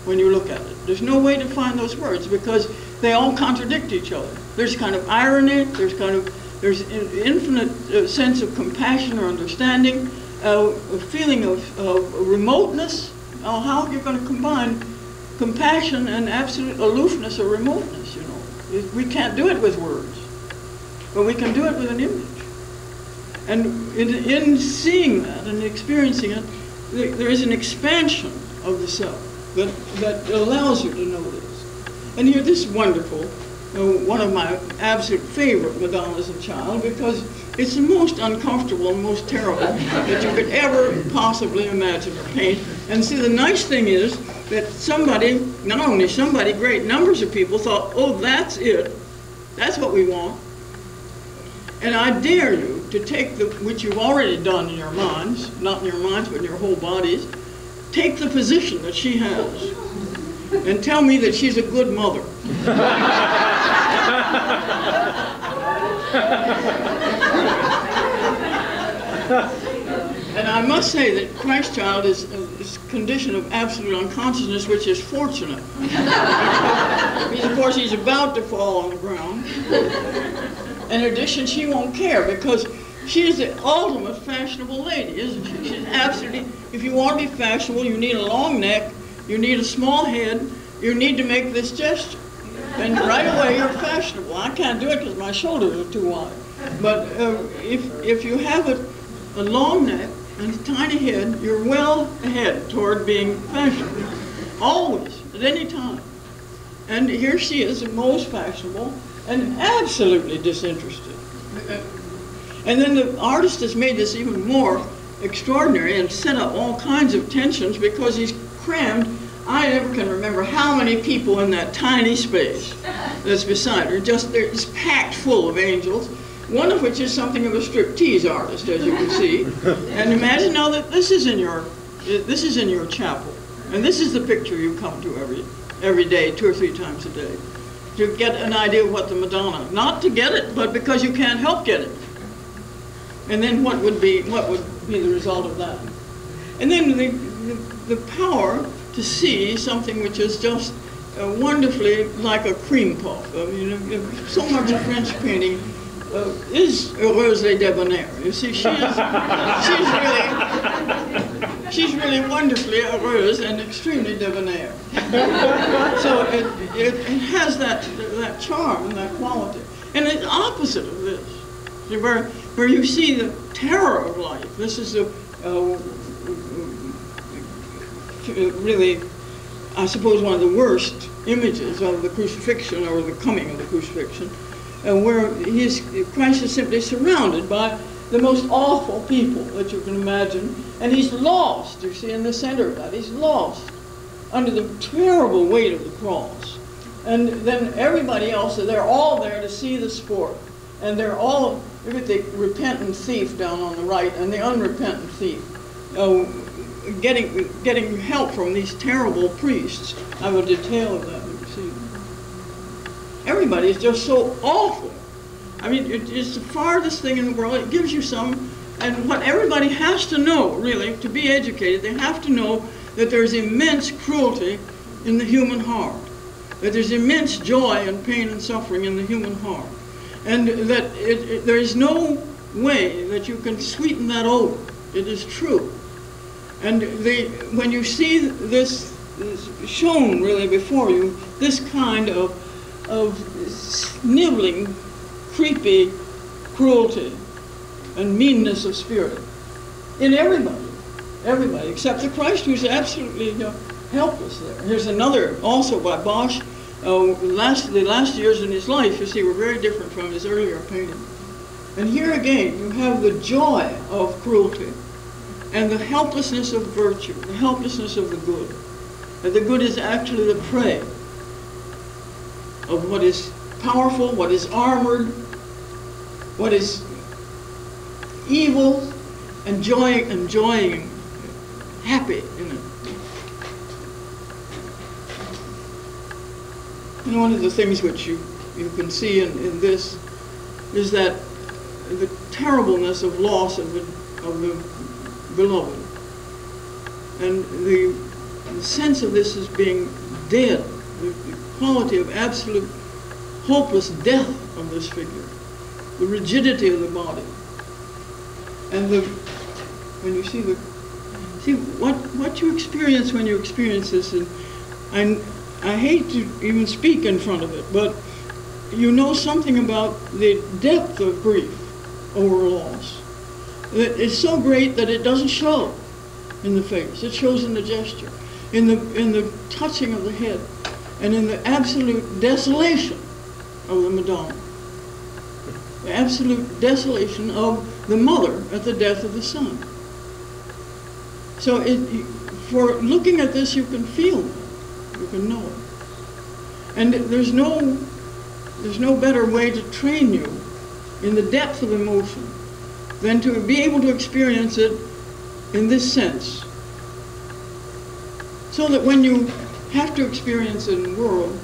when you look at it. There's no way to find those words, because they all contradict each other. There's kind of irony, there's an infinite sense of compassion or understanding, a feeling of remoteness. How you're going to combine compassion and absolute aloofness or remoteness, you know. We can't do it with words, but we can do it with an image. And in seeing that and experiencing it, there is an expansion of the self that allows you to know this. And here, this wonderful, one of my absolute favorite Madonnas of Child, because it's the most uncomfortable and most terrible that you could ever possibly imagine or paint. And see, the nice thing is that somebody, not only somebody, great numbers of people thought, oh, that's it. That's what we want. And I dare you to take which you've already done in your minds, not in your minds, but in your whole bodies, take the position that she has and tell me that she's a good mother. And I must say that Christ child is a condition of absolute unconsciousness, which is fortunate. Because, of course, he's about to fall on the ground. In addition, she won't care because she is the ultimate fashionable lady, isn't she? She's absolutely, if you want to be fashionable, you need a long neck, you need a small head, you need to make this gesture. And right away, you're fashionable. I can't do it because my shoulders are too wide. But if you have a long neck and a tiny head, you're well ahead toward being fashionable. Always, at any time. And here she is, the most fashionable and absolutely disinterested. And then the artist has made this even more extraordinary and set up all kinds of tensions because he's crammed. I never can remember how many people in that tiny space that's beside her. It's packed full of angels, one of which is something of a striptease artist, as you can see. And imagine now that this is in your chapel, and this is the picture you come to every day, 2 or 3 times a day, to get an idea of what the Madonna, not to get it, but because you can't help getting it. And then what would be the result of that? And then the power to see something which is just wonderfully like a cream puff. I mean, so much of French painting is heureuse et debonaire. You see, she's really wonderfully heureuse and extremely debonair. So it has that charm and that quality. And it's opposite of this, where you see the terror of life. This is really, I suppose, one of the worst images of the crucifixion or the coming of the crucifixion, where Christ is simply surrounded by the most awful people that you can imagine, and he's lost, you see, in the center of that. He's lost under the terrible weight of the cross. And then everybody else, they're all there to see the sport. And they're all, look at the repentant thief down on the right and the unrepentant thief, getting help from these terrible priests. I have a detail of that, you see. Everybody is just so awful. I mean, it's the farthest thing in the world. It gives you some, and what everybody has to know, really, to be educated, they have to know that there's immense cruelty in the human heart, that there's immense joy and pain and suffering in the human heart, and that there is no way that you can sweeten that over. It is true. And when you see this shown really before you, this kind of sniveling, creepy cruelty and meanness of spirit in everybody except the Christ, who's absolutely helpless there. Here's another, also by Bosch. The last years in his life, you see, were very different from his earlier painting. And here again, you have the joy of cruelty and the helplessness of virtue, the helplessness of the good. That the good is actually the prey of what is powerful, what is armored, what is evil, enjoying, happy in it. And one of the things which you can see in this is that the terribleness of loss of the beloved. And the sense of this as being dead, the quality of absolute hopeless death of this figure, the rigidity of the body, and when you see what you experience when you experience this, and I hate to even speak in front of it, but you know something about the depth of grief over loss. It's so great that it doesn't show in the face. It shows in the gesture, in the touching of the head, and in the absolute desolation of the Madonna. The absolute desolation of the mother at the death of the son. So for looking at this, you can feel it. You can know it. And there's no better way to train you in the depth of emotion, than to be able to experience it in this sense. So that when you have to experience it in the world,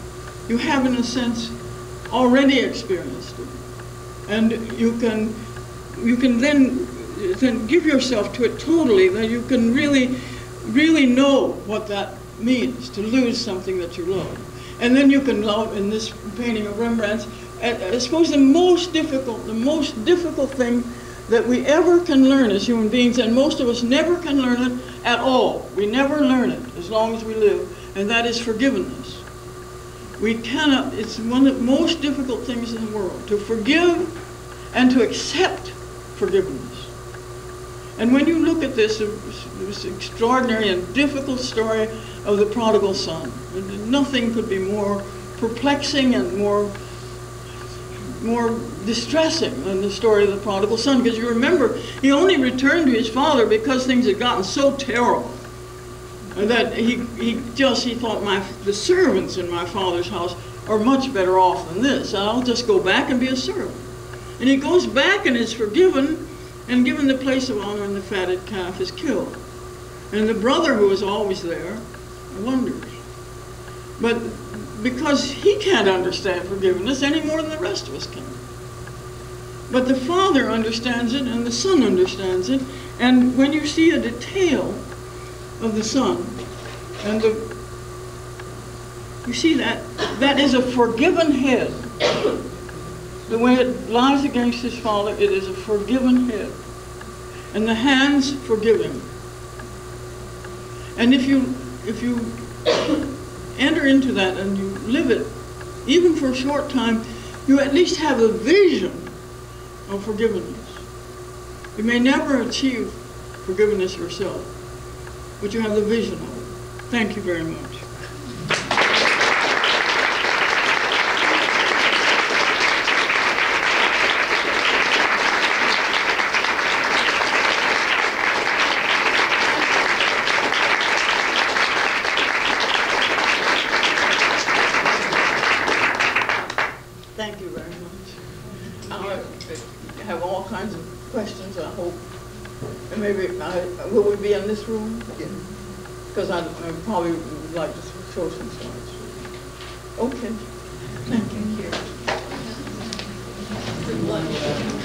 you have, in a sense, already experienced it. And you can then give yourself to it totally, that you can really know what that means, to lose something that you love. And then you can love, in this painting of Rembrandt's, I suppose the most difficult thing that we ever can learn as human beings, and most of us never can learn it at all. We never learn it as long as we live, and that is forgiveness. We cannot, it's one of the most difficult things in the world, to forgive and to accept forgiveness. And when you look at this extraordinary and difficult story of the prodigal son, nothing could be more perplexing and more distressing than the story of the prodigal son, because you remember, he only returned to his father because things had gotten so terrible that he thought, the servants in my father's house are much better off than this. I'll just go back and be a servant. And he goes back and is forgiven and given the place of honor, and the fatted calf is killed. And the brother, who was always there, wonders. But because he can't understand forgiveness any more than the rest of us can. But the father understands it, and the son understands it. And when you see a detail of the son, and you see that is a forgiven head. The way it lies against his father, it is a forgiven head. And the hands forgive him. And if you enter into that and you live it, even for a short time, you at least have a vision of forgiveness. You may never achieve forgiveness yourself, but you have the vision of it. Thank you very much. Thank you very much. I have all kinds of questions, I hope. And maybe, will we be in this room? Because I probably would like to show some slides. Okay. Thank you. Good luck.